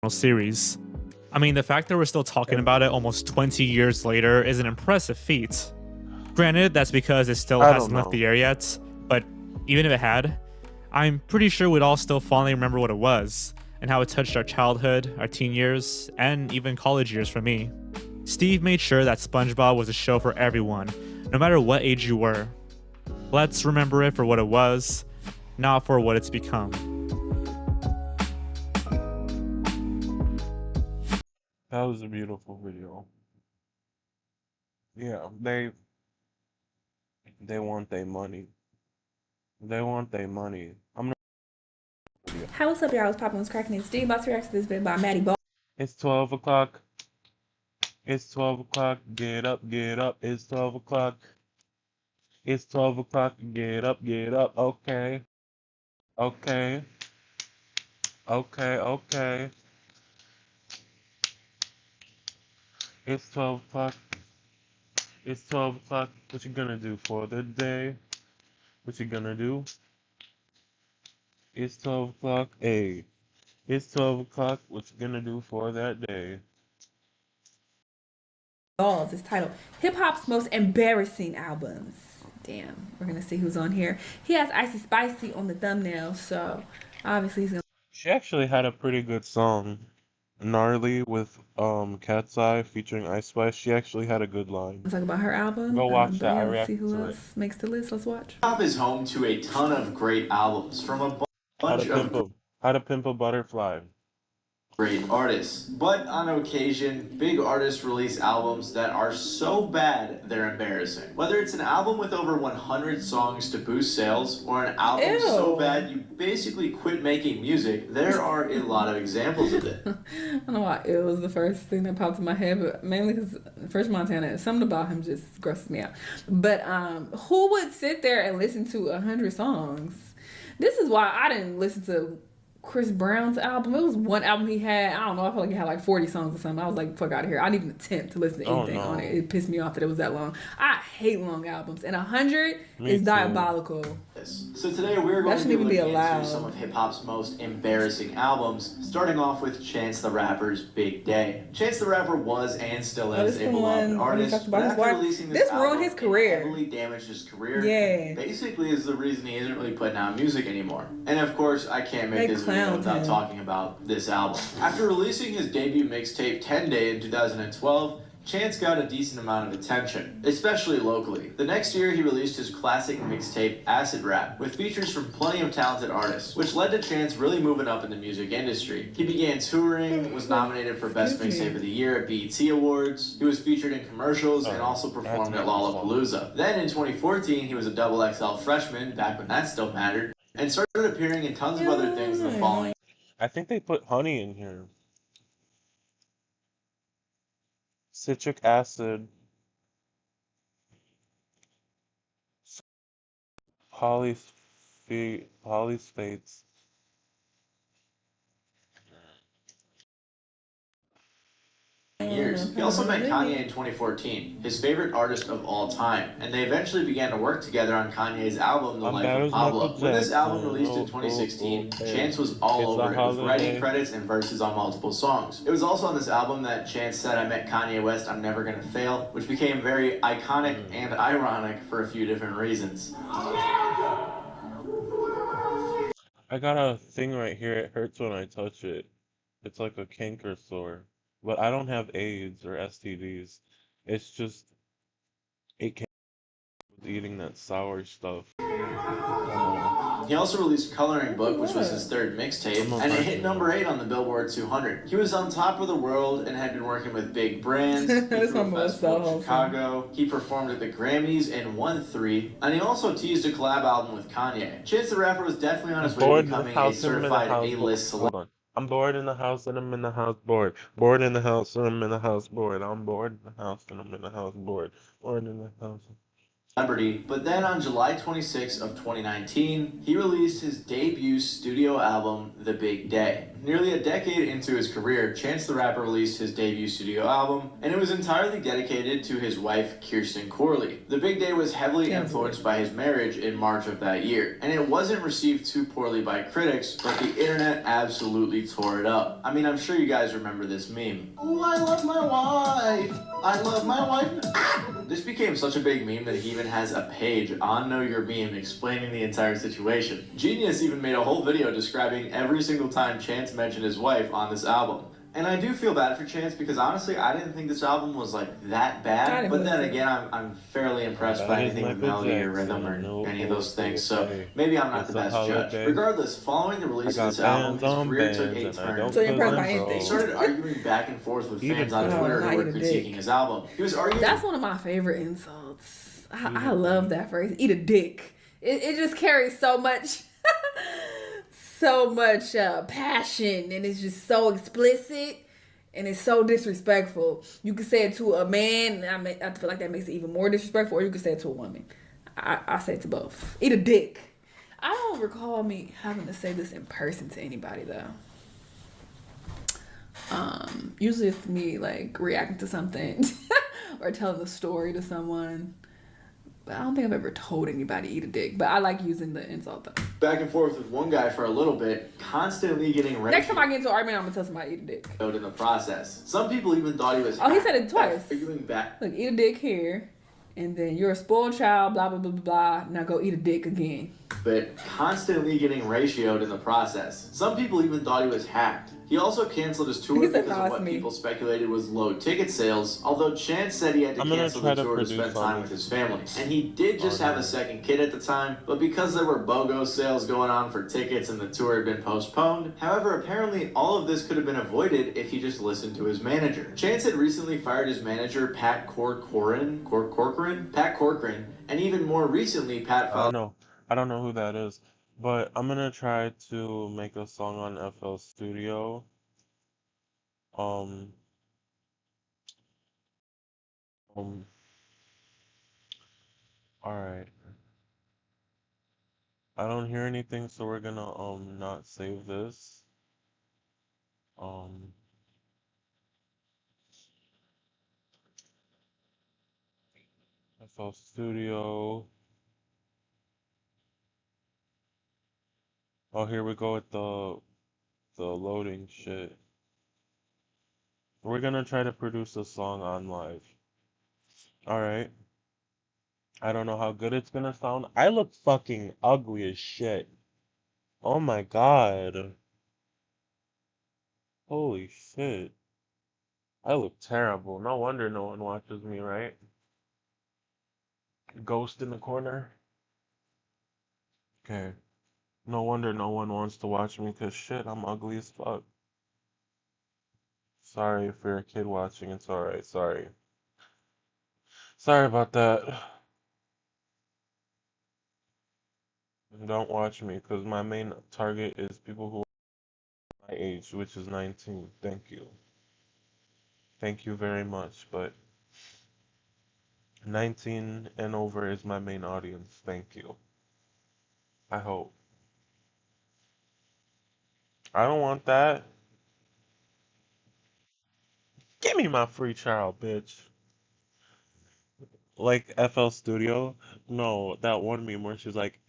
series. I mean, the fact that we're still talking about it almost 20 years later is an impressive feat. Granted, that's because it still hasn't left the air yet, but even if it had, I'm pretty sure we'd all still fondly remember what it was, and how it touched our childhood, our teen years, and even college years for me. Steve made sure that SpongeBob was a show for everyone, no matter what age you were. Let's remember it for what it was, not for what it's become. That was a beautiful video. Yeah, they want their money. They want their money. Hi, what's up, y'all? What's poppin'? What's cracking? It's D. About to react to this video by Maddie Ball. It's 12 o'clock. It's 12 o'clock. Get up, get up. It's 12 o'clock. It's 12 o'clock. Get up, get up. Okay. Okay. Okay, okay. It's 12 o'clock. It's 12 o'clock. What you gonna do for the day? What you gonna do? It's 12 o'clock. Hey. It's 12 o'clock. What you gonna do for that day? Balls is titled Hip Hop's Most Embarrassing Albums. Damn, we're gonna see who's on here. He has Icy Spicy on the thumbnail, so obviously he's gonna. She actually had a pretty good song. Gnarly with Cat's Eye featuring Ice Spice. She actually had a good line. Talk about her album. Go watch that. I Let's see reacted who to else makes the list. Let's watch. Hip hop is home to a ton of great albums from a bunch of How to Pimp a Butterfly. great artists. But on occasion, big artists release albums that are so bad they're embarrassing. Whether it's an album with over 100 songs to boost sales, or an album so bad you basically quit making music, there are a lot of examples of it. I don't know why it was the first thing that popped in my head, but mainly because Fresh Montana, something about him just grosses me out. But who would sit there and listen to 100 songs? This is why I didn't listen to Chris Brown's album. It was one album he had. I don't know. I felt like he had like 40 songs or something. I was like, fuck out of here. I didn't even attempt to listen to anything on it. It pissed me off that it was that long. I hate long albums. And 100 is diabolical. So today we're going to be looking into some of hip-hop's most embarrassing albums, starting off with Chance the Rapper's Big Day. Chance the Rapper was and still is a beloved artist, but after releasing this album, ruined his career. It heavily damaged his career. Yeah. Basically is the reason he isn't really putting out music anymore. And of course, I can't make this video without talking about this album. After releasing his debut mixtape 10 Day in 2012, Chance got a decent amount of attention, especially locally. The next year, he released his classic mixtape Acid Rap, with features from plenty of talented artists, which led to Chance really moving up in the music industry. He began touring, was nominated for Best Mixtape of the Year at BET Awards, he was featured in commercials, and also performed at Lollapalooza. Then in 2014, he was a XXL freshman, back when that still mattered, and started appearing in tons of other things in the following. I think they put honey in here. Citric acid. Polyphates. Years. He also met Kanye in 2014, his favorite artist of all time, and they eventually began to work together on Kanye's album, The Life of Pablo. When this album released in 2016, Chance was all over it, with writing credits and verses on multiple songs. It was also on this album that Chance said, "I met Kanye West, I'm never gonna fail," which became very iconic and ironic for a few different reasons. I got a thing right here. It hurts when I touch it. It's like a canker sore. But I don't have AIDS or STDs. It's just it came with eating that sour stuff. He also released Coloring Book, which was his third mixtape, and it hit number 8 on the Billboard 200. He was on top of the world and had been working with big brands. He threw a festival in Chicago. He performed at the Grammys and won 3. And he also teased a collab album with Kanye. Chance the Rapper was definitely on his way to becoming a certified A-list celebrity. I'm bored in the house and I'm in the house bored. Bored in the house and I'm in the house bored. I'm bored in the house and I'm in the house bored. Bored in the house. But then on July 26 of 2019, he released his debut studio album, The Big Day. Nearly a decade into his career, Chance the Rapper released his debut studio album, and it was entirely dedicated to his wife, Kirsten Corley. The Big Day was heavily influenced by his marriage in March of that year, and it wasn't received too poorly by critics, but the internet absolutely tore it up. I mean, I'm sure you guys remember this meme. Oh, I love my wife. I love my wife. This became such a big meme that he even has a page on Know Your Meme explaining the entire situation. Genius even made a whole video describing every single time Chance mentioned his wife on this album. And I do feel bad for Chance because honestly, I didn't think this album was like that bad. But then again, I'm fairly impressed by anything with melody or rhythm or any of those things. So maybe I'm not the best judge. Regardless, following the release of this album, his career took a turn. So you're impressed by anything. He started arguing back and forth with fans on Twitter who were critiquing his album. He was arguing. That's one of my favorite insults. I love that phrase. Eat a dick. It just carries so much. So much passion, and it's just so explicit, and it's so disrespectful. You can say it to a man, I feel like that makes it even more disrespectful, or you can say it to a woman. I say it to both. Eat a dick. I don't recall me having to say this in person to anybody though. Usually it's me like reacting to something or telling a story to someone. But I don't think I've ever told anybody eat a dick. But I like using the insult though. Back and forth with one guy for a little bit, constantly getting ready. Next time I get into an argument, I'm gonna tell somebody eat a dick. In the process. Some people even thought he was. Oh, he said it twice. Arguing back. Look, eat a dick here, and then you're a spoiled child. Blah blah blah blah blah. Now go eat a dick again. But constantly getting ratioed in the process. Some people even thought he was hacked. He also canceled his tour because of what people speculated was low ticket sales, although Chance said he had to cancel the tour to spend time with his family. And he did just have a second kid at the time, but because there were BOGO sales going on for tickets and the tour had been postponed. However, apparently all of this could have been avoided if he just listened to his manager. Chance had recently fired his manager, Pat Corcoran, and even more recently, Pat followed. I don't know who that is, but I'm gonna try to make a song on FL Studio. Alright. I don't hear anything, so we're gonna not save this. FL Studio. Oh, here we go with the loading shit. We're gonna try to produce a song on live. Alright. I don't know how good it's gonna sound. I look fucking ugly as shit. Oh my god. Holy shit. I look terrible. No wonder no one watches me, right? Ghost in the corner. Okay. No wonder no one wants to watch me, cause shit, I'm ugly as fuck. Sorry if you're a kid watching, it's alright, sorry. Sorry about that. Don't watch me, cause my main target is people who are my age, which is 19. Thank you. Thank you very much, but 19 and over is my main audience. Thank you. I hope. I don't want that. Give me my free trial, bitch. Like FL Studio. No, that one meme where she's like,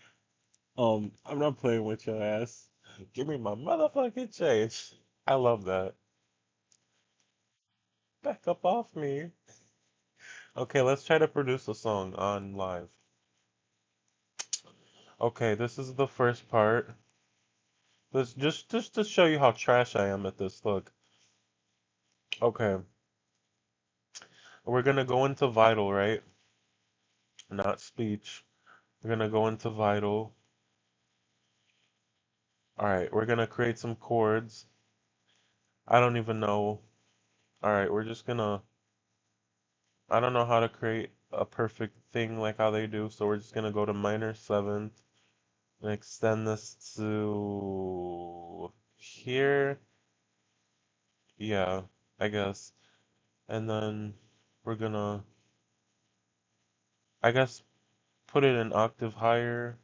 I'm not playing with your ass. Give me my motherfucking change. I love that. Back up off me. Okay, let's try to produce a song on live. Okay, this is the first part. This just to show you how trash I am at this. Look. Okay. We're gonna go into Vital, right? Not speech. We're gonna go into Vital. Alright, we're gonna create some chords. I don't even know. Alright, we're just gonna I don't know how to create a perfect thing like how they do, so we're just gonna go to minor seventh and extend this to here. Yeah, I guess. And then we're gonna, I guess, put it an octave higher.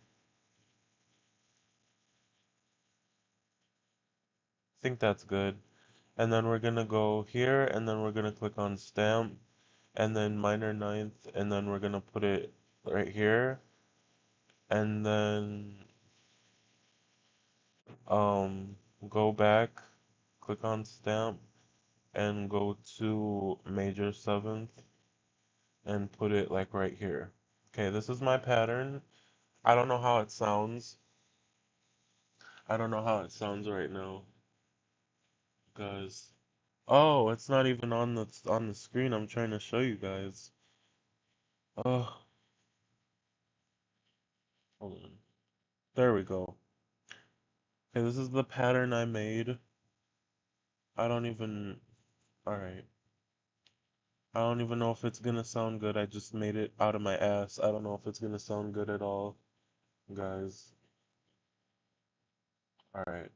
I think that's good. And then we're gonna go here, and then we're gonna click on stamp, and then minor ninth, and then we're gonna put it right here, and then um go back, click on stamp, and go to major seventh, and put it like right here. Okay, this is my pattern. I don't know how it sounds. I don't know how it sounds right now, guys. Oh, it's not even on the screen. I'm trying to show you guys. Oh, hold on. There we go. Okay, this is the pattern I made. I don't even. Alright. I don't even know if it's gonna sound good. I just made it out of my ass. I don't know if it's gonna sound good at all, guys. Alright.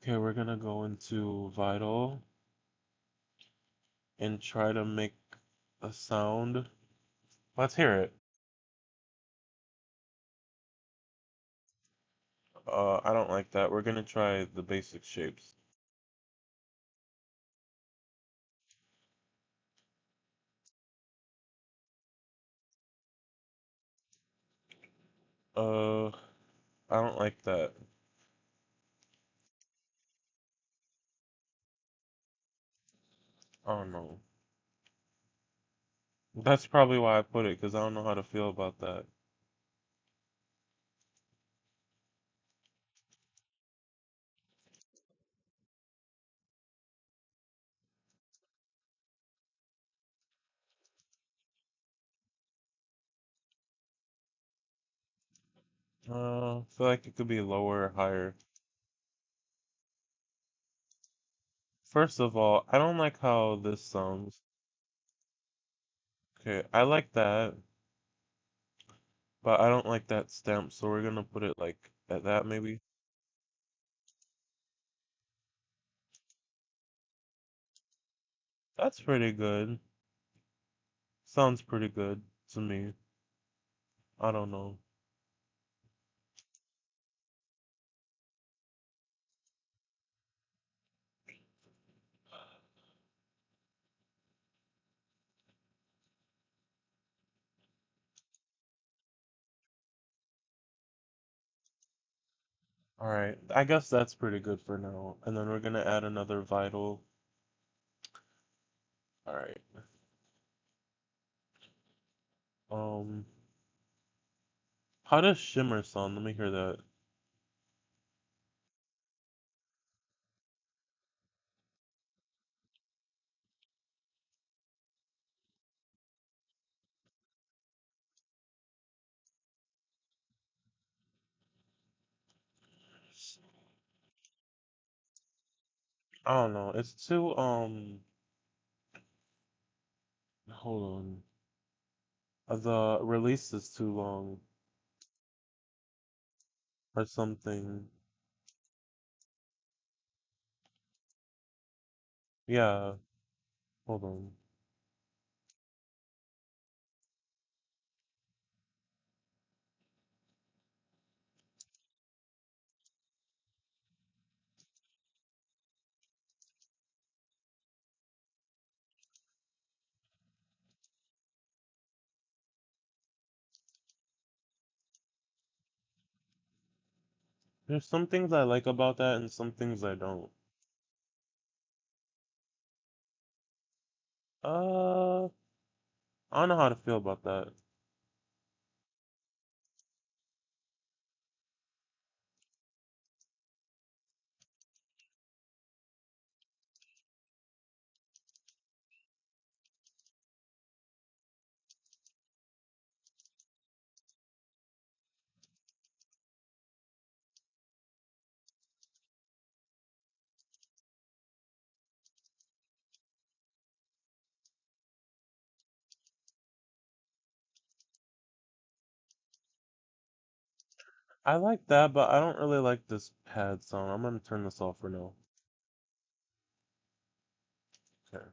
Okay, we're gonna go into Vital and try to make a sound. Let's hear it. I don't like that. We're gonna try the basic shapes. Uh, I don't like that. I don't know. That's probably why I put it, because I don't know how to feel about that. I feel like it could be lower or higher. First of all, I don't like how this sounds. Okay, I like that, but I don't like that stamp, so we're gonna put it like at that maybe. That's pretty good. Sounds pretty good to me. I don't know. Alright, I guess that's pretty good for now. And then we're gonna add another vital. Alright. Um, how does shimmer sound? Let me hear that. I don't know. It's too, hold on. The release is too long or something. Yeah, hold on. There's some things I like about that and some things I don't. Uh, I don't know how to feel about that. I like that, but I don't really like this pad sound. I'm gonna turn this off for now. Okay.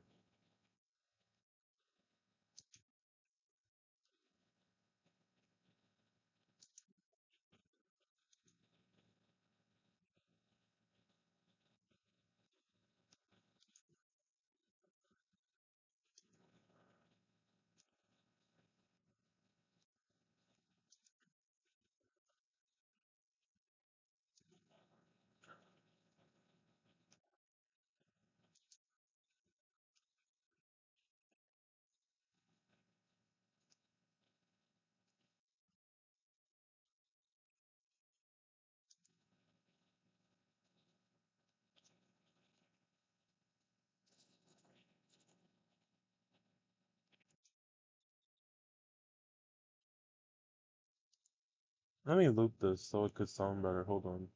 Let me loop this so it could sound better. Hold on.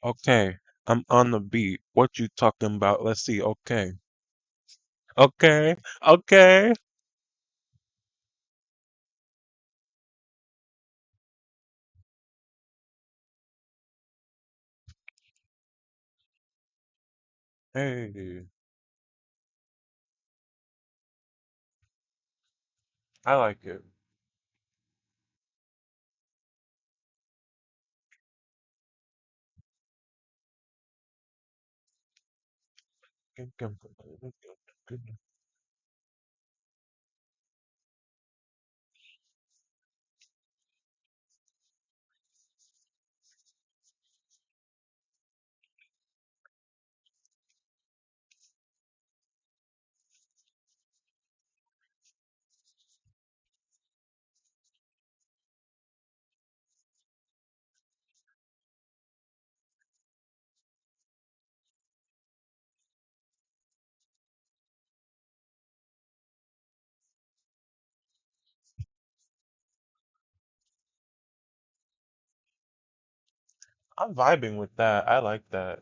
Okay, I'm on the beat. What you talking about? Let's see. Okay. Okay. Okay. Hey. I like it. I'm vibing with that. I like that.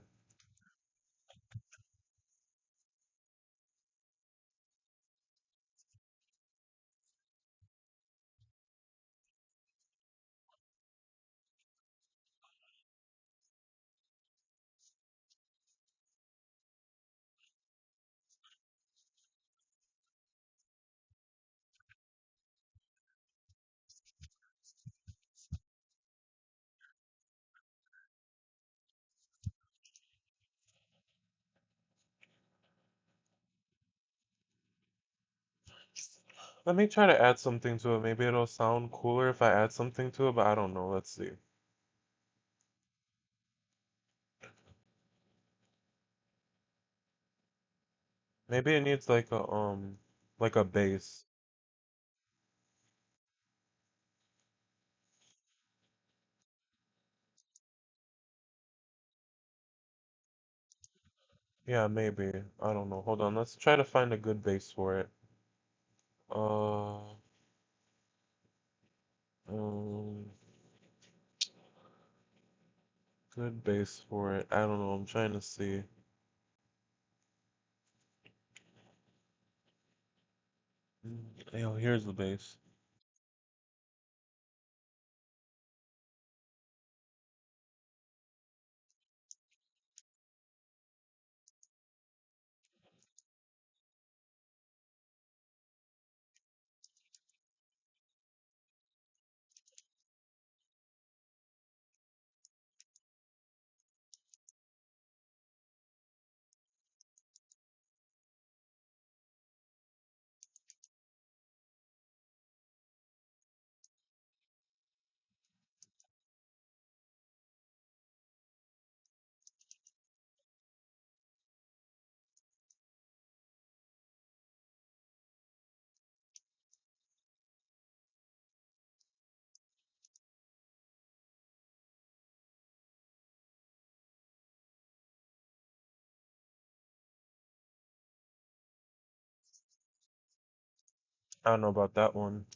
Let me try to add something to it. Maybe it'll sound cooler if I add something to it, but I don't know. Let's see. Maybe it needs like a bass. Yeah, maybe. I don't know. Hold on. Let's try to find a good bass for it. Uh, um, good bass for it. I don't know. I'm trying to see. Yo, here's the bass. I don't know about that one.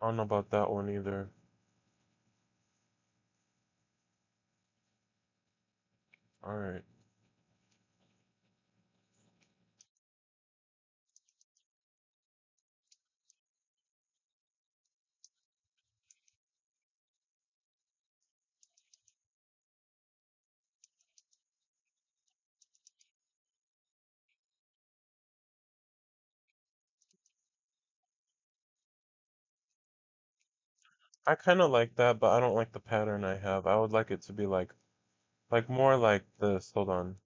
I don't know about that one either. Alright. I kind of like that, but I don't like the pattern I have. I would like it to be like more like this. Hold on.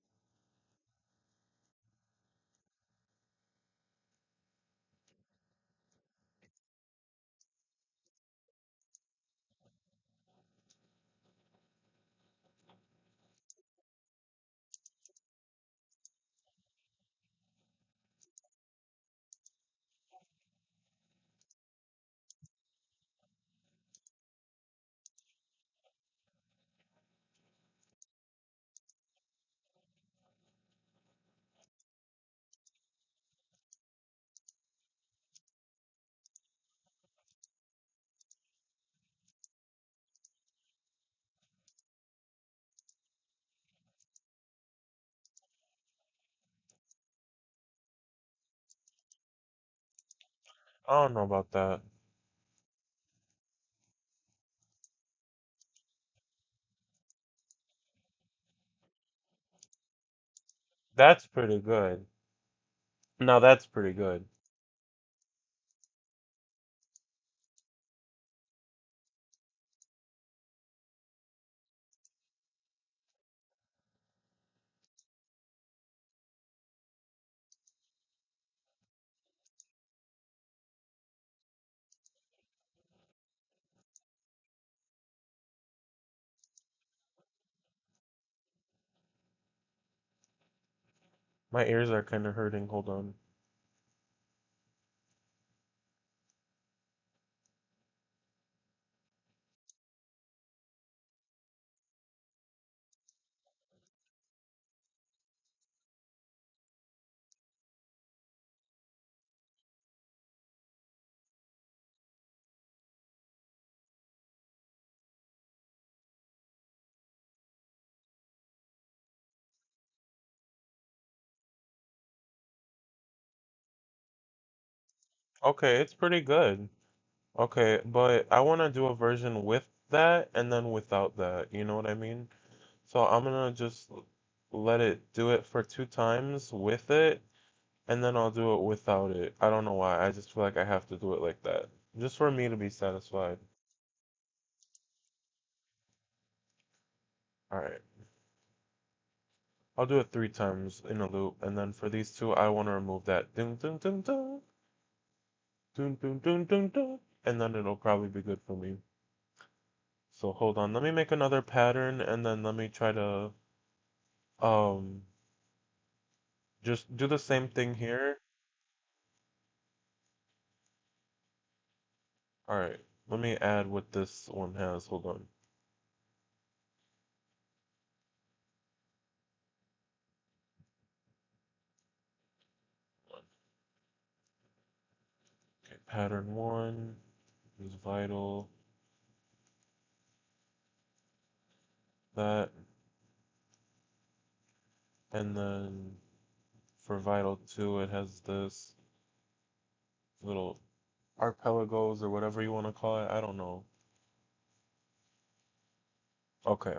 I don't know about that. That's pretty good. Now that's pretty good. My ears are kind of hurting. Hold on. Okay, it's pretty good. Okay, but I want to do a version with that and then without that. You know what I mean? So I'm gonna just let it do it for 2 times with it, and then I'll do it without it. I don't know why. I just feel like I have to do it like that. Just for me to be satisfied. Alright. I'll do it 3 times in a loop, and then for these two, I want to remove that dun dun dun dun dun dun dun dun dun, and then it'll probably be good for me. So hold on, let me make another pattern, and then let me try to um just do the same thing here. Alright, let me add what this one has. Hold on. Okay, pattern one is vital. That, and then for vital two, it has this little arpegos or whatever you want to call it. I don't know. Okay.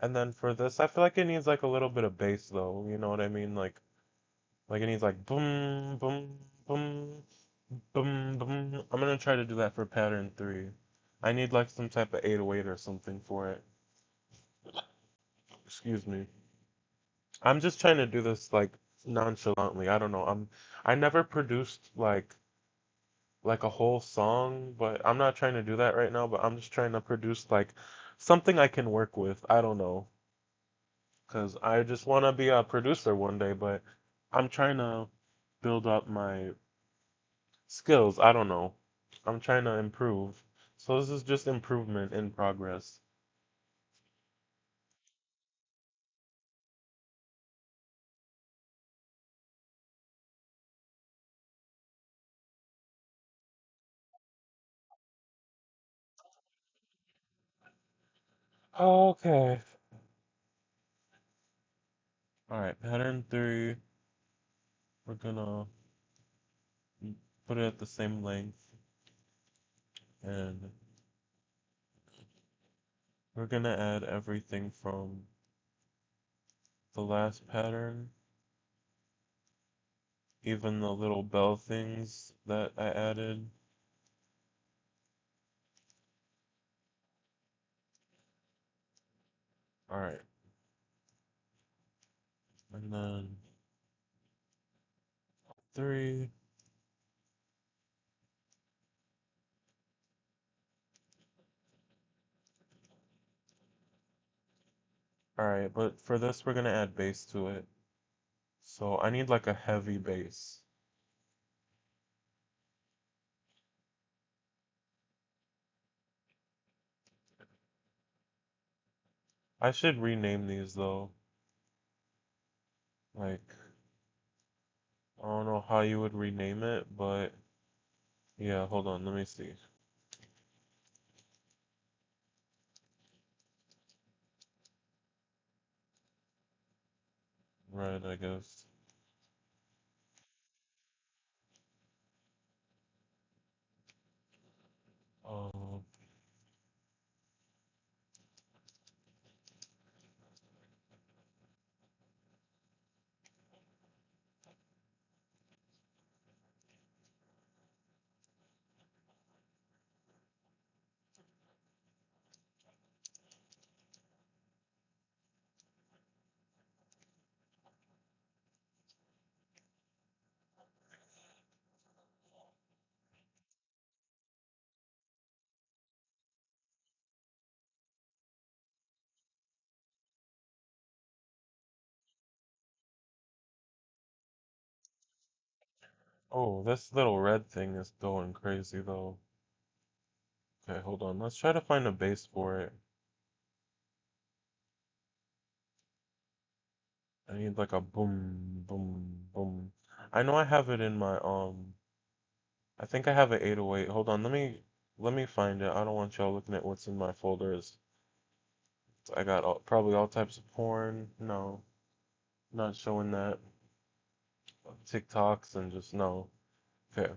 And then for this, I feel like it needs like a little bit of bass though. You know what I mean? Like it needs like boom, boom, boom, boom, boom. I'm gonna try to do that for pattern 3. I need like some type of 808 or something for it. Excuse me. I'm just trying to do this like nonchalantly. I don't know. I never produced like a whole song, but I'm not trying to do that right now, but I'm just trying to produce like something I can work with. I don't know. 'Cause I just want to be a producer one day, but I'm trying to build up my skills. I don't know. I'm trying to improve. So this is just improvement in progress. Okay. All right, pattern 3. We're gonna put it at the same length, and we're gonna add everything from the last pattern, even the little bell things that I added. All right, and then 3. All right, but for this, we're gonna add bass to it. So I need like a heavy bass. I should rename these though. Like, I don't know how you would rename it, but yeah, hold on, let me see. Right, I guess. Um, oh, this little red thing is going crazy though. Okay, hold on. Let's try to find a base for it. I need like a boom, boom, boom. I know I have it in my I think I have an 808. Hold on, let me find it. I don't want y'all looking at what's in my folders. I got probably all types of porn. No, not showing that. TikToks and just no. Okay.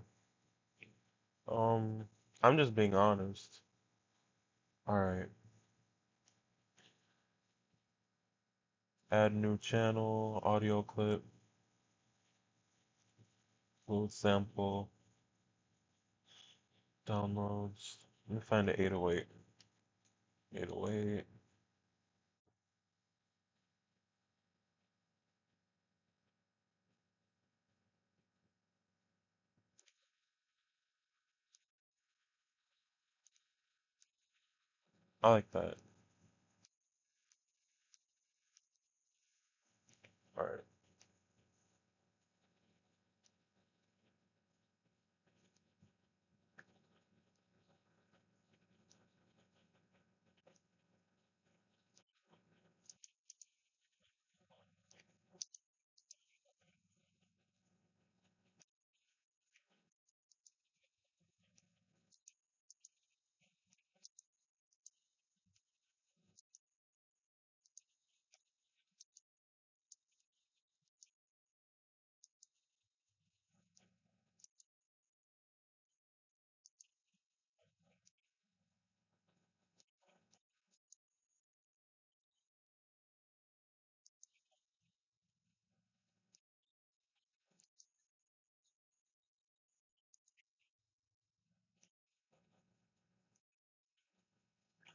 Um, I'm just being honest. All right. Add new channel, audio clip, load sample, downloads. Let me find the 808. 808. I like that. All right.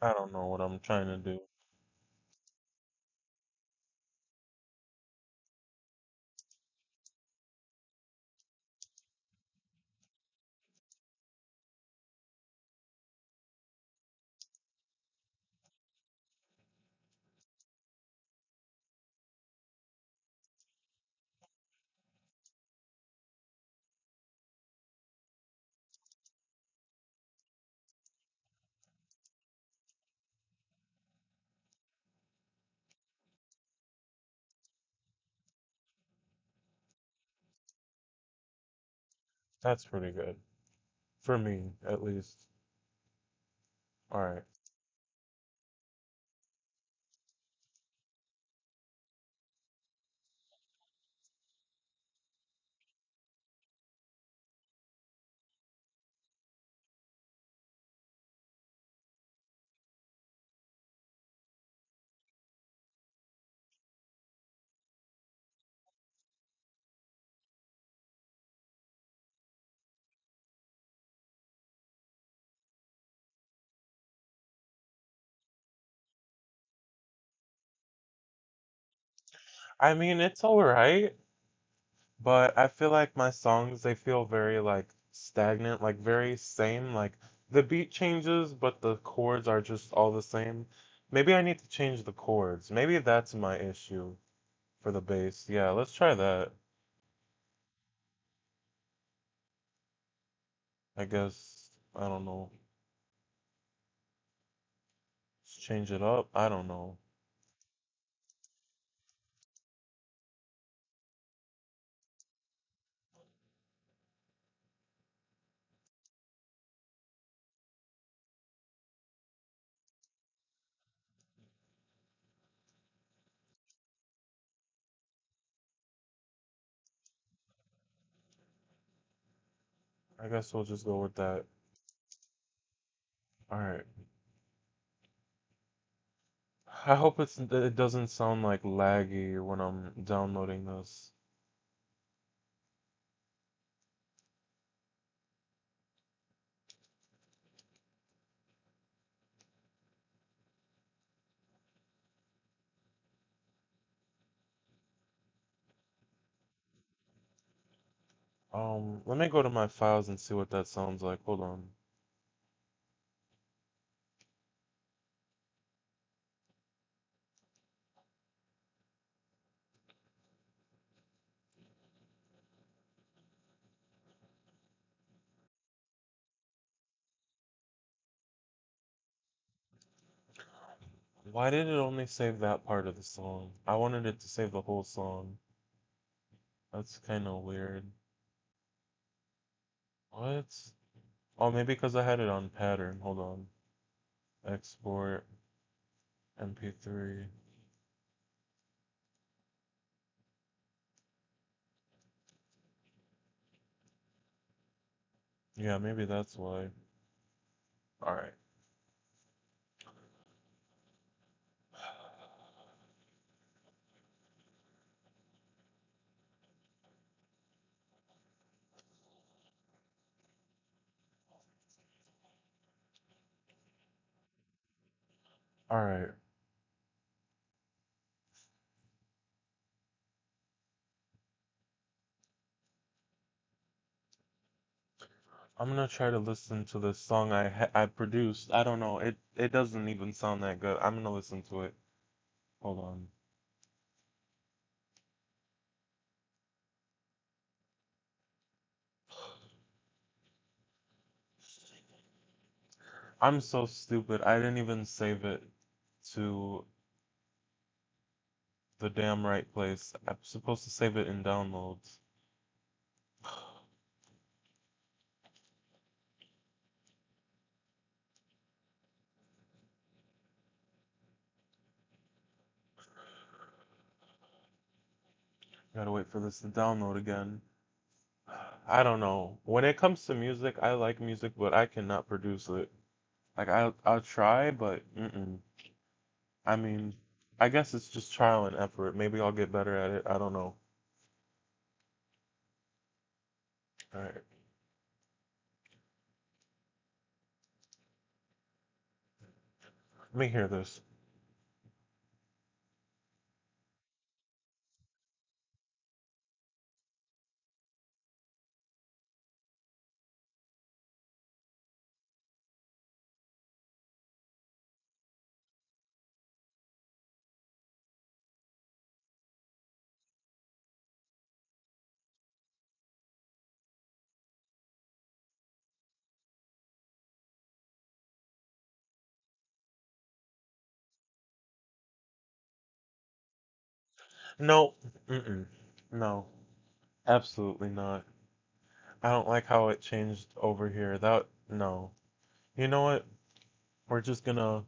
I don't know what I'm trying to do. That's pretty good. For me, at least. Alright. I mean, it's alright, but I feel like my songs, they feel very, like, stagnant, like, very same. Like, the beat changes, but the chords are just all the same. Maybe I need to change the chords. Maybe that's my issue for the bass. Yeah, let's try that. I guess, I don't know. Let's change it up. I don't know. I guess we'll just go with that. Alright. I hope it doesn't sound like laggy when I'm downloading this. Let me go to my files and see what that sounds like. Hold on. Why did it only save that part of the song? I wanted it to save the whole song. That's kind of weird. What? Oh, maybe because I had it on pattern. Hold on. Export MP3. Yeah, maybe that's why. Alright. Alright. I'm gonna try to listen to this song I produced. I don't know. It doesn't even sound that good. I'm gonna listen to it. Hold on. I'm so stupid. I didn't even save it to the damn right place. I'm supposed to save it in downloads. Gotta wait for this to download again. I don't know. When it comes to music, I like music, but I cannot produce it. Like I'll try, but I mean, I guess it's just trial and effort. Maybe I'll get better at it. I don't know. All right. Let me hear this. No. Mm-mm. No. Absolutely not. I don't like how it changed over here. No. You know what? We're just gonna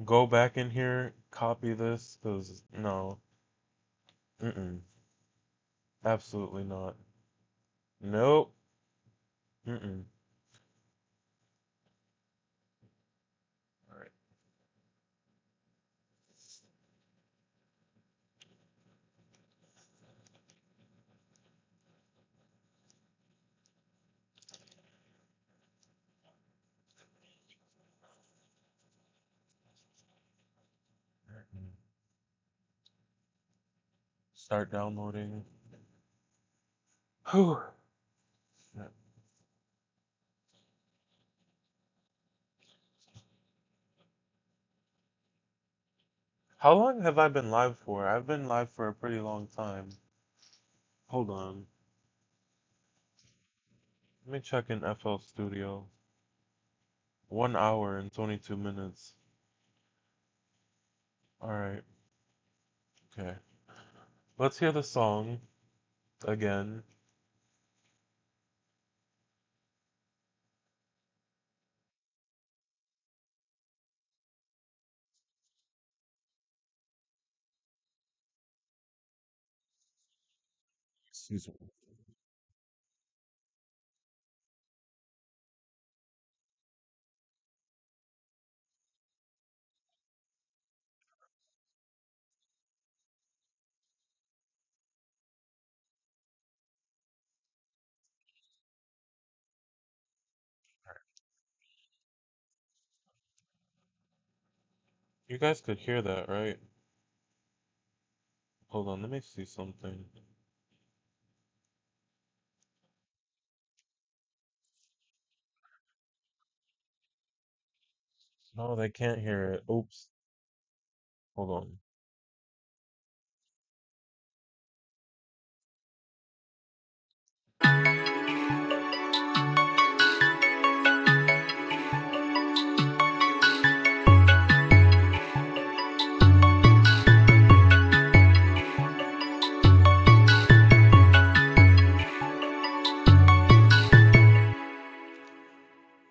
go back in here, copy this, because no. Mm-mm. Absolutely not. Nope. Mm-mm. Alright. Start downloading. Whew. Yeah. How long have I been live for? I've been live for a pretty long time. Hold on. Let me check in FL Studio. 1 hour and 22 minutes. Alright. Okay. Let's hear the song again. Excuse me. You guys could hear that, right? Hold on, let me see something. No, they can't hear it. Oops. Hold on.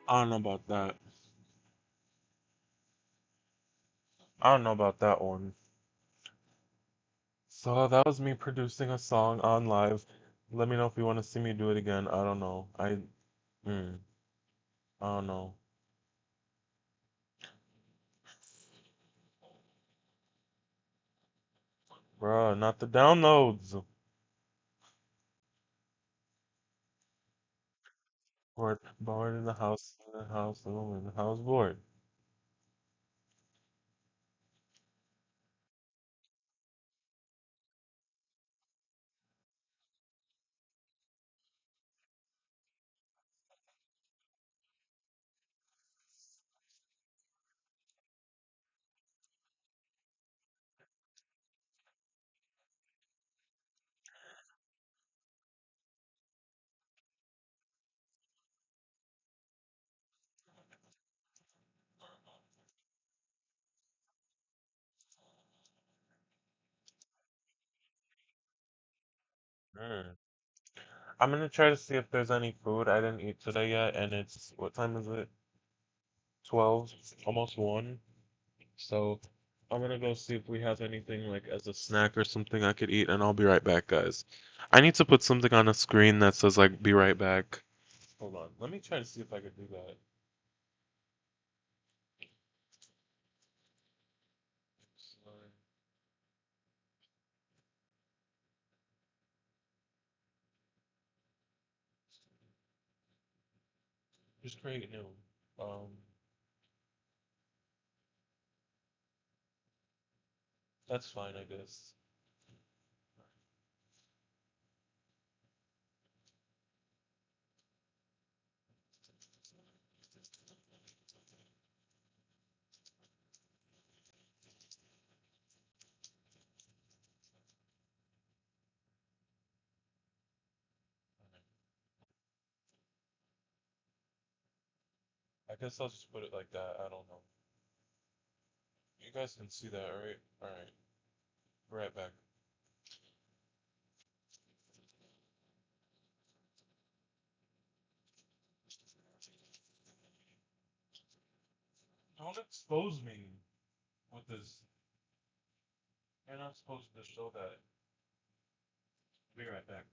I don't know about that. I don't know about that one. So that was me producing a song on live. Let me know if you want to see me do it again. I don't know. Hmm, I don't know. Bruh, not the downloads. Bored in the house, alone in the house, bored. Hmm. I'm gonna try to see if there's any food. I didn't eat today yet, and it's, what time is it? 12, almost 1. So I'm gonna go see if we have anything like as a snack or something I could eat, and I'll be right back, guys. I need to put something on a screen that says like "be right back." Hold on, let me try to see if I could do that. Just create new. Um, That's fine, I guess. I guess I'll just put it like that. I don't know. You guys can see that, right? Alright. Be right back. Don't expose me with this. You're not supposed to show that. Be right back.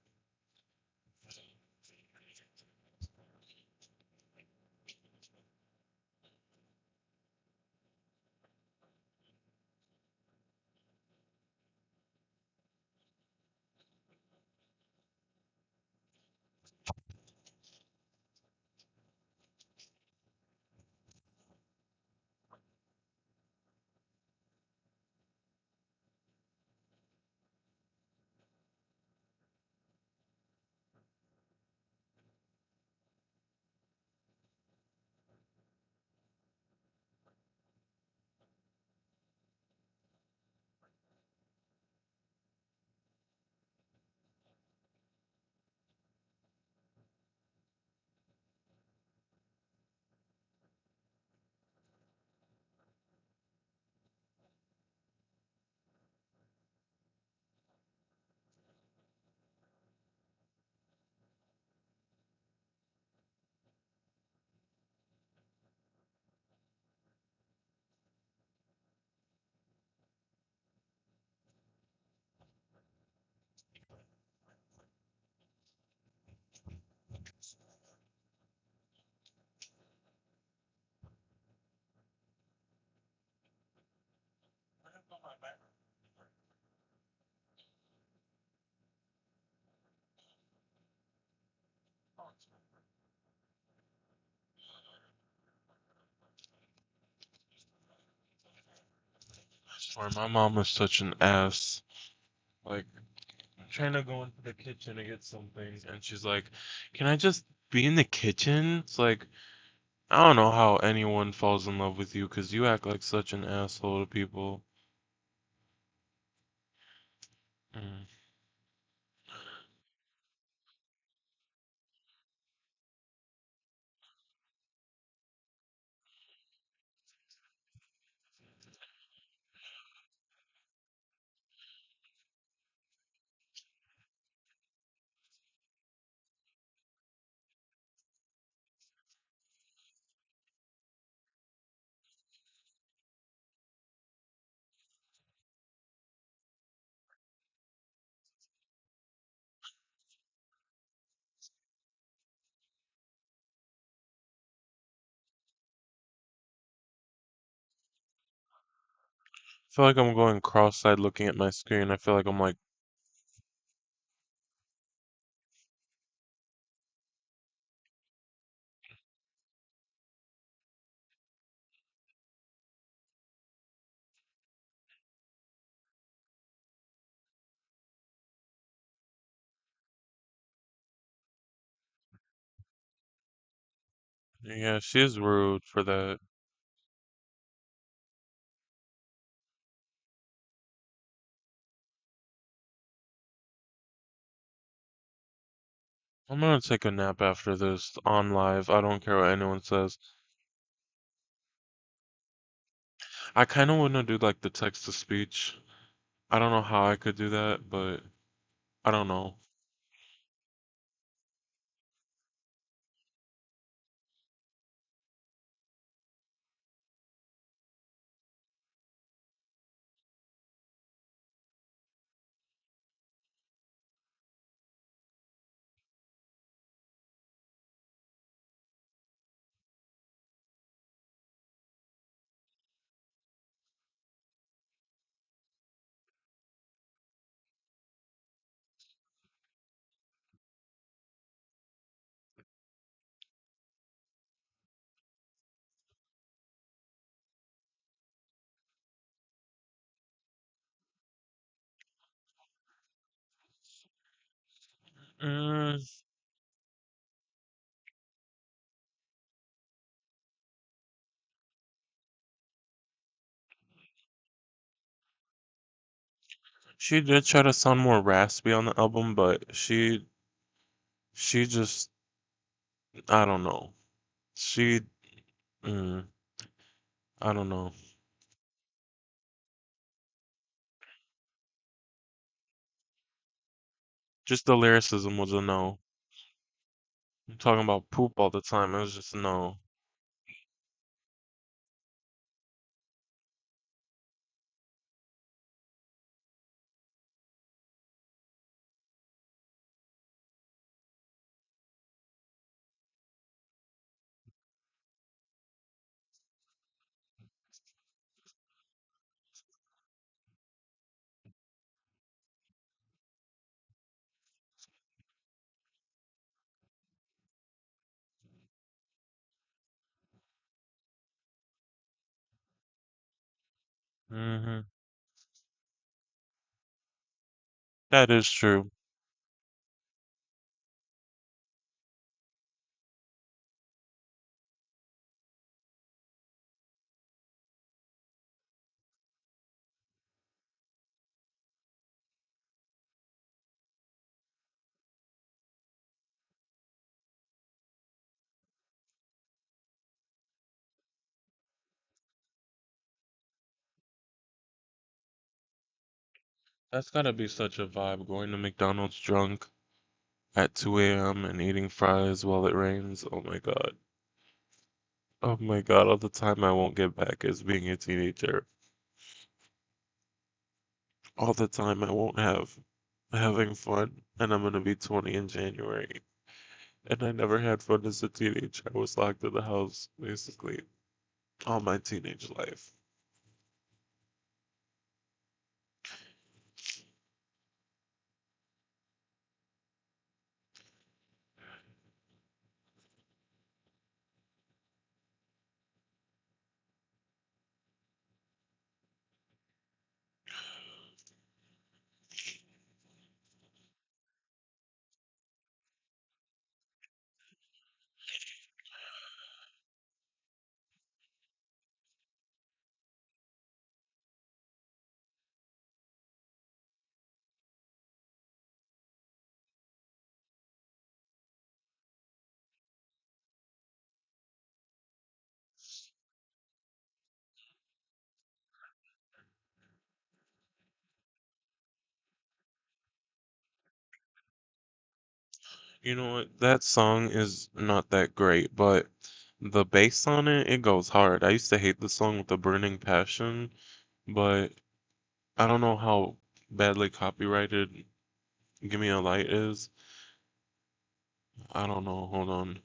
I swear, my mom is such an ass. Like, I'm trying to go into the kitchen to get something, and she's like, "Can I just be in the kitchen?" It's like, I don't know how anyone falls in love with you because you act like such an asshole to people. Mm. I feel like I'm going cross-eyed looking at my screen. I feel like I'm like, yeah, she is rude for that. I'm gonna take a nap after this on live. I don't care what anyone says. I kind of want to do like the text to speech. I don't know how I could do that, but I don't know. Mm, she did try to sound more raspy on the album, but she just I don't know. She mm, I don't know. Just the lyricism was a no. I'm talking about poop all the time. It was just a no. Hmm. That is true. That's gotta be such a vibe going to McDonald's drunk at 2 a.m. and eating fries while it rains. Oh my God. Oh my God, all the time I won't get back as being a teenager. All the time I won't have having fun, and I'm gonna be 20 in January. And I never had fun as a teenager. I was locked in the house basically all my teenage life. You know what? That song is not that great, but the bass on it, it goes hard. I used to hate the song with a burning passion, but I don't know how badly copyrighted Give Me a Light is. I don't know. Hold on.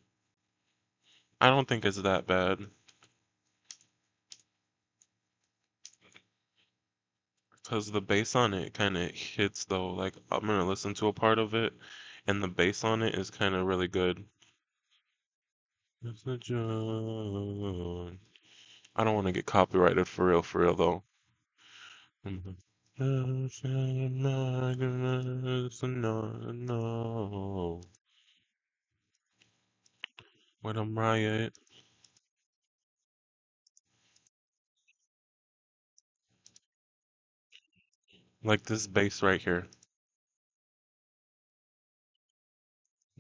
I don't think it's that bad because the bass on it kind of hits though. Like I'm gonna listen to a part of it, and the bass on it is kind of really good. It's a joy. I don't want to get copyrighted for real though. Mhm. No. When I'm riot, like this bass right here.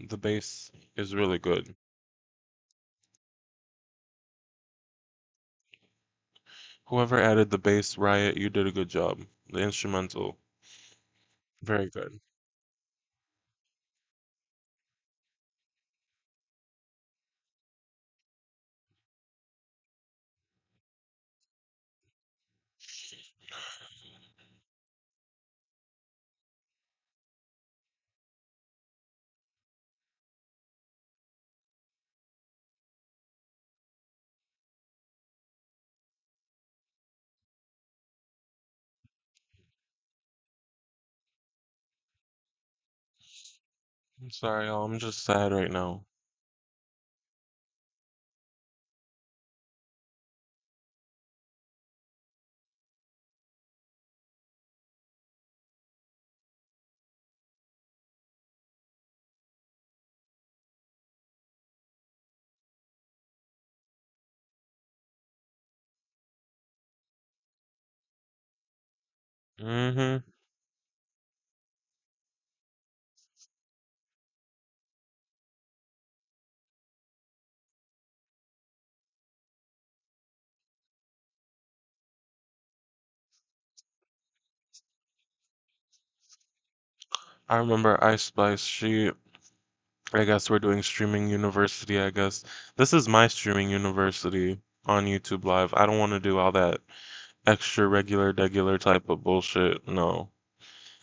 The bass is really good. Whoever added the bass, Riot, you did a good job. The instrumental, very good. I'm sorry, y'all. I'm just sad right now. Mm-hmm. I remember Ice Spice, I guess we're doing streaming university, I guess. This is my streaming university on YouTube Live. I don't want to do all that extra regular type of bullshit. No.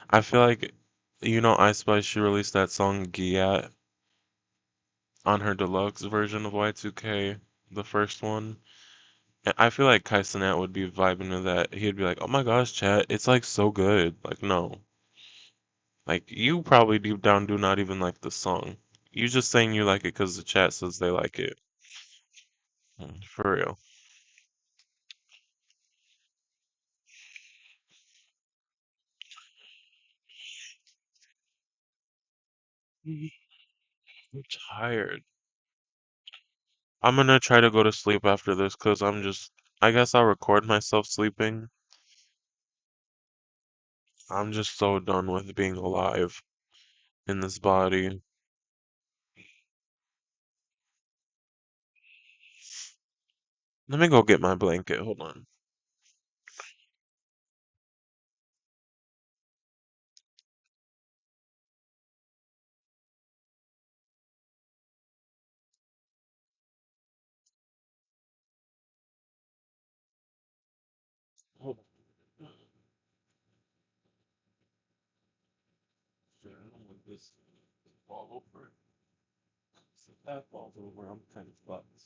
I feel like, Ice Spice, she released that song Giat on her deluxe version of Y2K, the first one. And I feel like Kai Cenat would be vibing to that. He'd be like, "Oh my gosh, chat, it's like so good." Like, no. Like, you probably deep down do not even like the song. You just saying you like it because the chat says they like it. For real. I'm tired. I'm gonna try to go to sleep after this because I guess I'll record myself sleeping. I'm just so done with being alive in this body. Let me go get my blanket. Hold on. Hold on. Shit, I don't want this to fall over. If that falls over, I'm kind of fucked.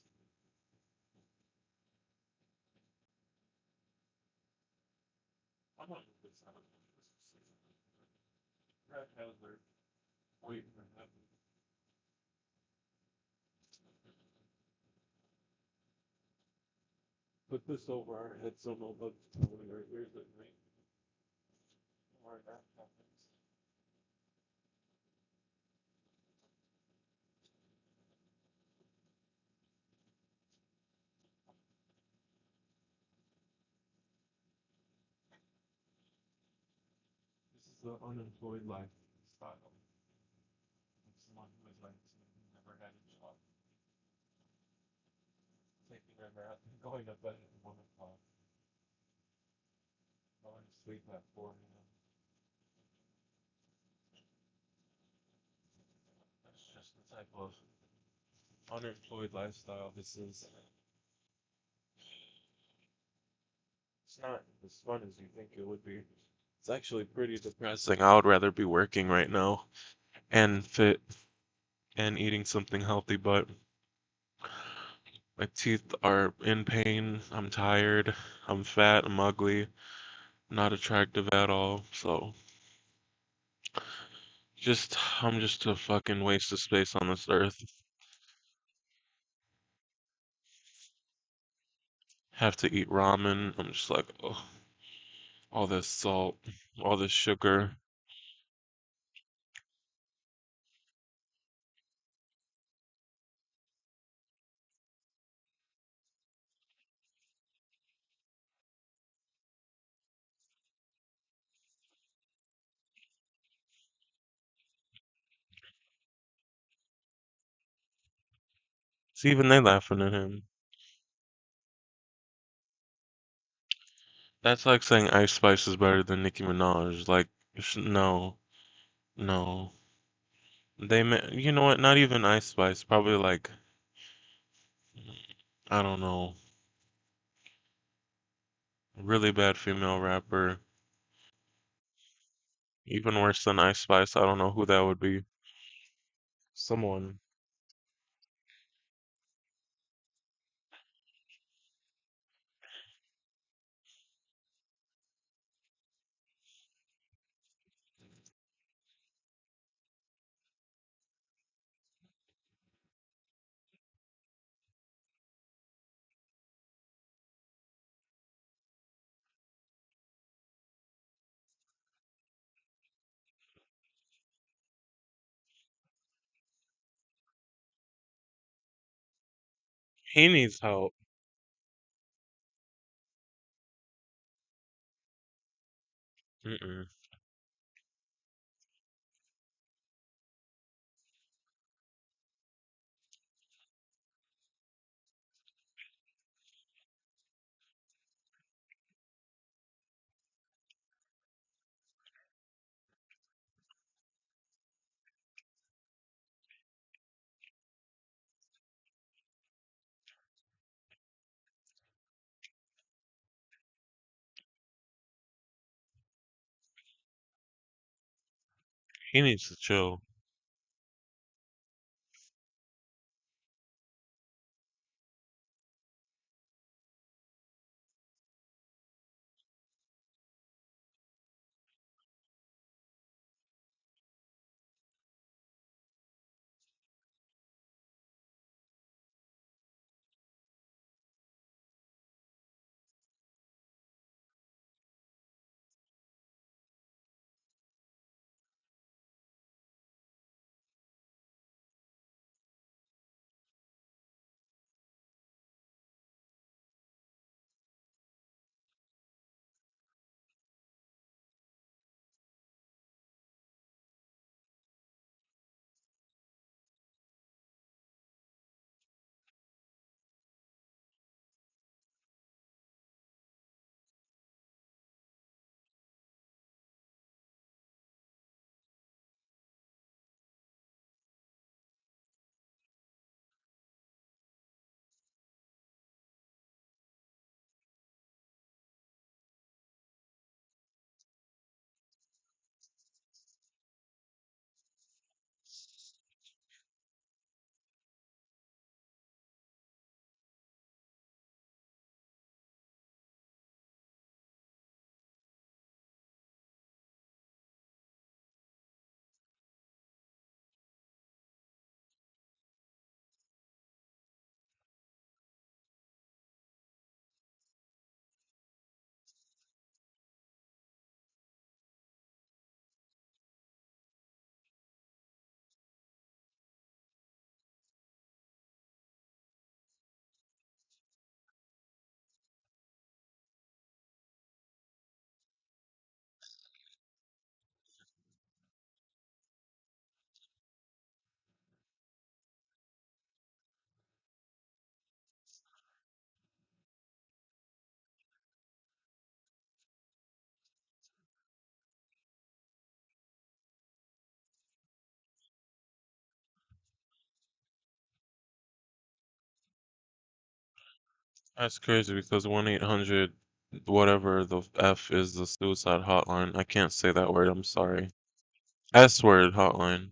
I'm not gonna this out. Brad Hazard. Wait for that. Put this over our heads so no bugs come in our ears at night. Or that happens. This is the unemployed lifestyle. It's someone who is like never had a job, taking their bath and going to bed at 1 o'clock, going to sleep at 4 a.m. That's just the type of unemployed lifestyle this is. It's not as fun as you think it would be. It's actually pretty depressing. I would rather be working right now and fit and eating something healthy, but my teeth are in pain. I'm tired. I'm fat. I'm ugly. Not attractive at all. So I'm just a fucking waste of space on this earth. Have to eat ramen. I'm just like, oh, all this salt, all this sugar. See, even they laughing at him. That's like saying Ice Spice is better than Nicki Minaj. Like, no, no. You know what? Not even Ice Spice. Probably like, I don't know, really bad female rapper. Even worse than Ice Spice. I don't know who that would be. Someone. He needs help. Mm-mm. He needs to chill. That's crazy because 1-800 whatever the F is the suicide hotline. I can't say that word, I'm sorry. S word hotline.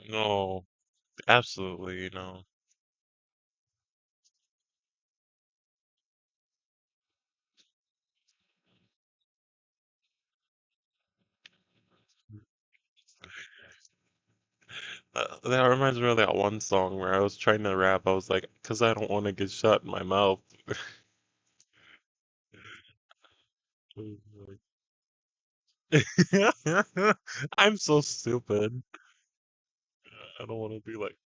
No, absolutely no. That reminds me of that one song where I was trying to rap. I was like, "'Cause I don't want to get shot in my mouth." I'm so stupid. I don't want to be like.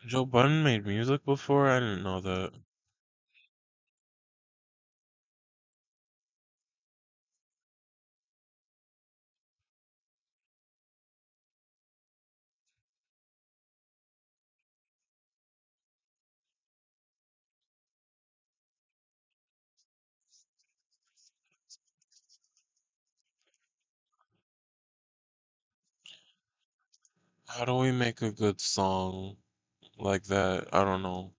Joe Budden made music before? I didn't know that. How do we make a good song like that? I don't know.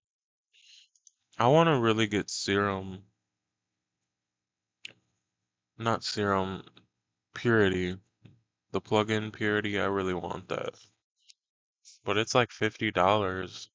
I want to really get Serum, not Serum, Purity. The plugin Purity, I really want that. But it's like $50.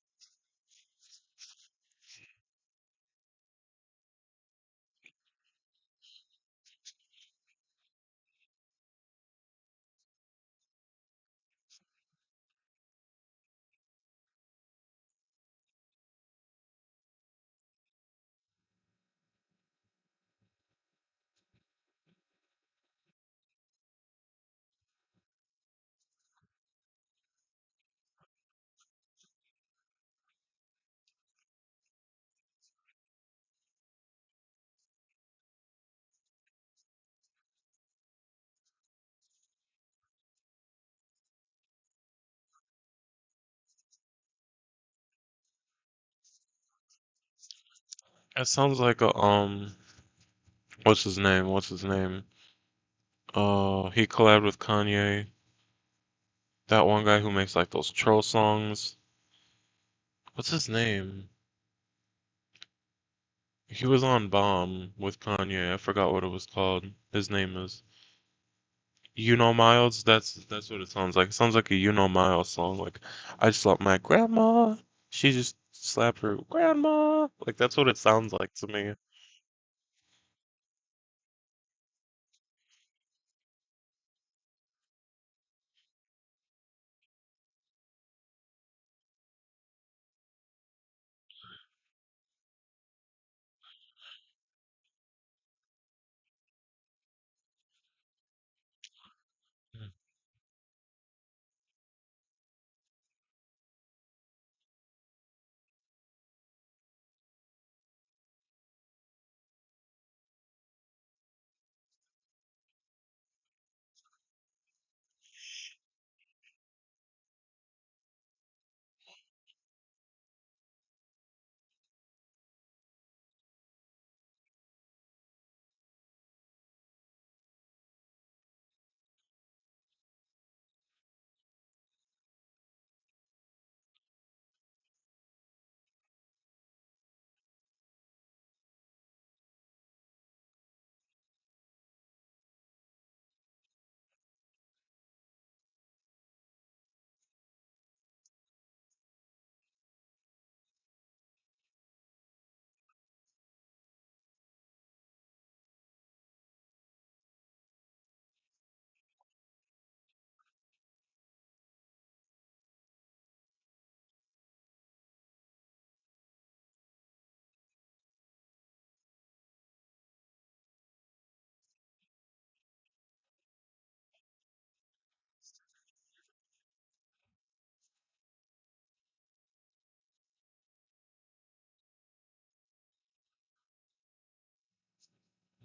It sounds like a what's his name? What's his name? He collabed with Kanye. That one guy who makes like those troll songs. What's his name? He was on Bomb with Kanye. I forgot what it was called. His name is You Know Miles. That's what it sounds like. It sounds like a You Know Miles song. Like I slapped my grandma. She just slapped her grandma. Like that's what it sounds like to me.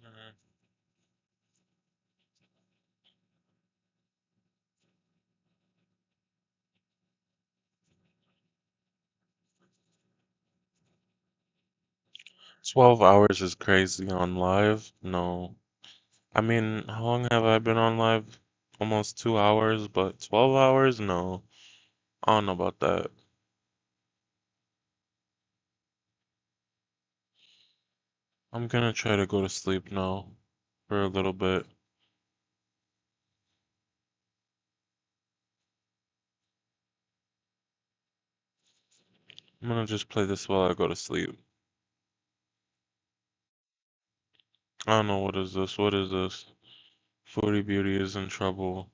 Mm. 12 hours is crazy on live. No. I mean, how long have I been on live? Almost 2 hours, but 12 hours? No. I don't know about that. I'm gonna try to go to sleep now for a little bit. I'm gonna just play this while I go to sleep. I don't know, what is this? What is this? Foodie Beauty is in trouble.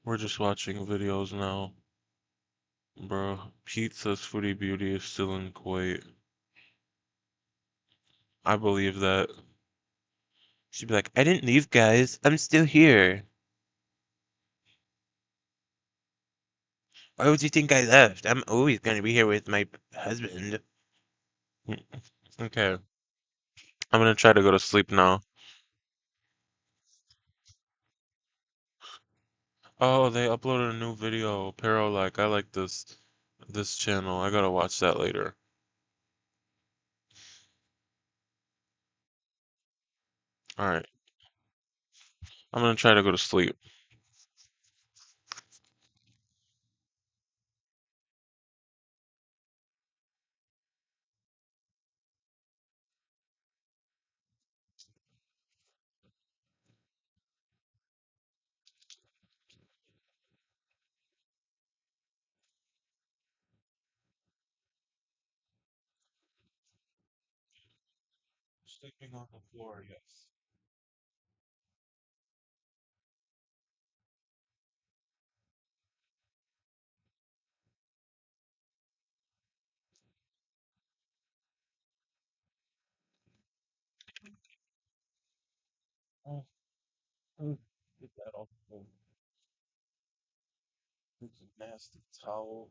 We're just watching videos now. Bro, Pete says Foodie Beauty is still in Kuwait. I believe that. She'd be like, I didn't leave, guys. I'm still here. Why would you think I left? I'm always gonna be here with my husband. Okay. I'm gonna try to go to sleep now. Oh, they uploaded a new video. Pero, I like this channel. I gotta watch that later. Alright. I'm gonna try to go to sleep. Sleeping on the floor, yes. Oh, get that off the phone. This is nasty towel.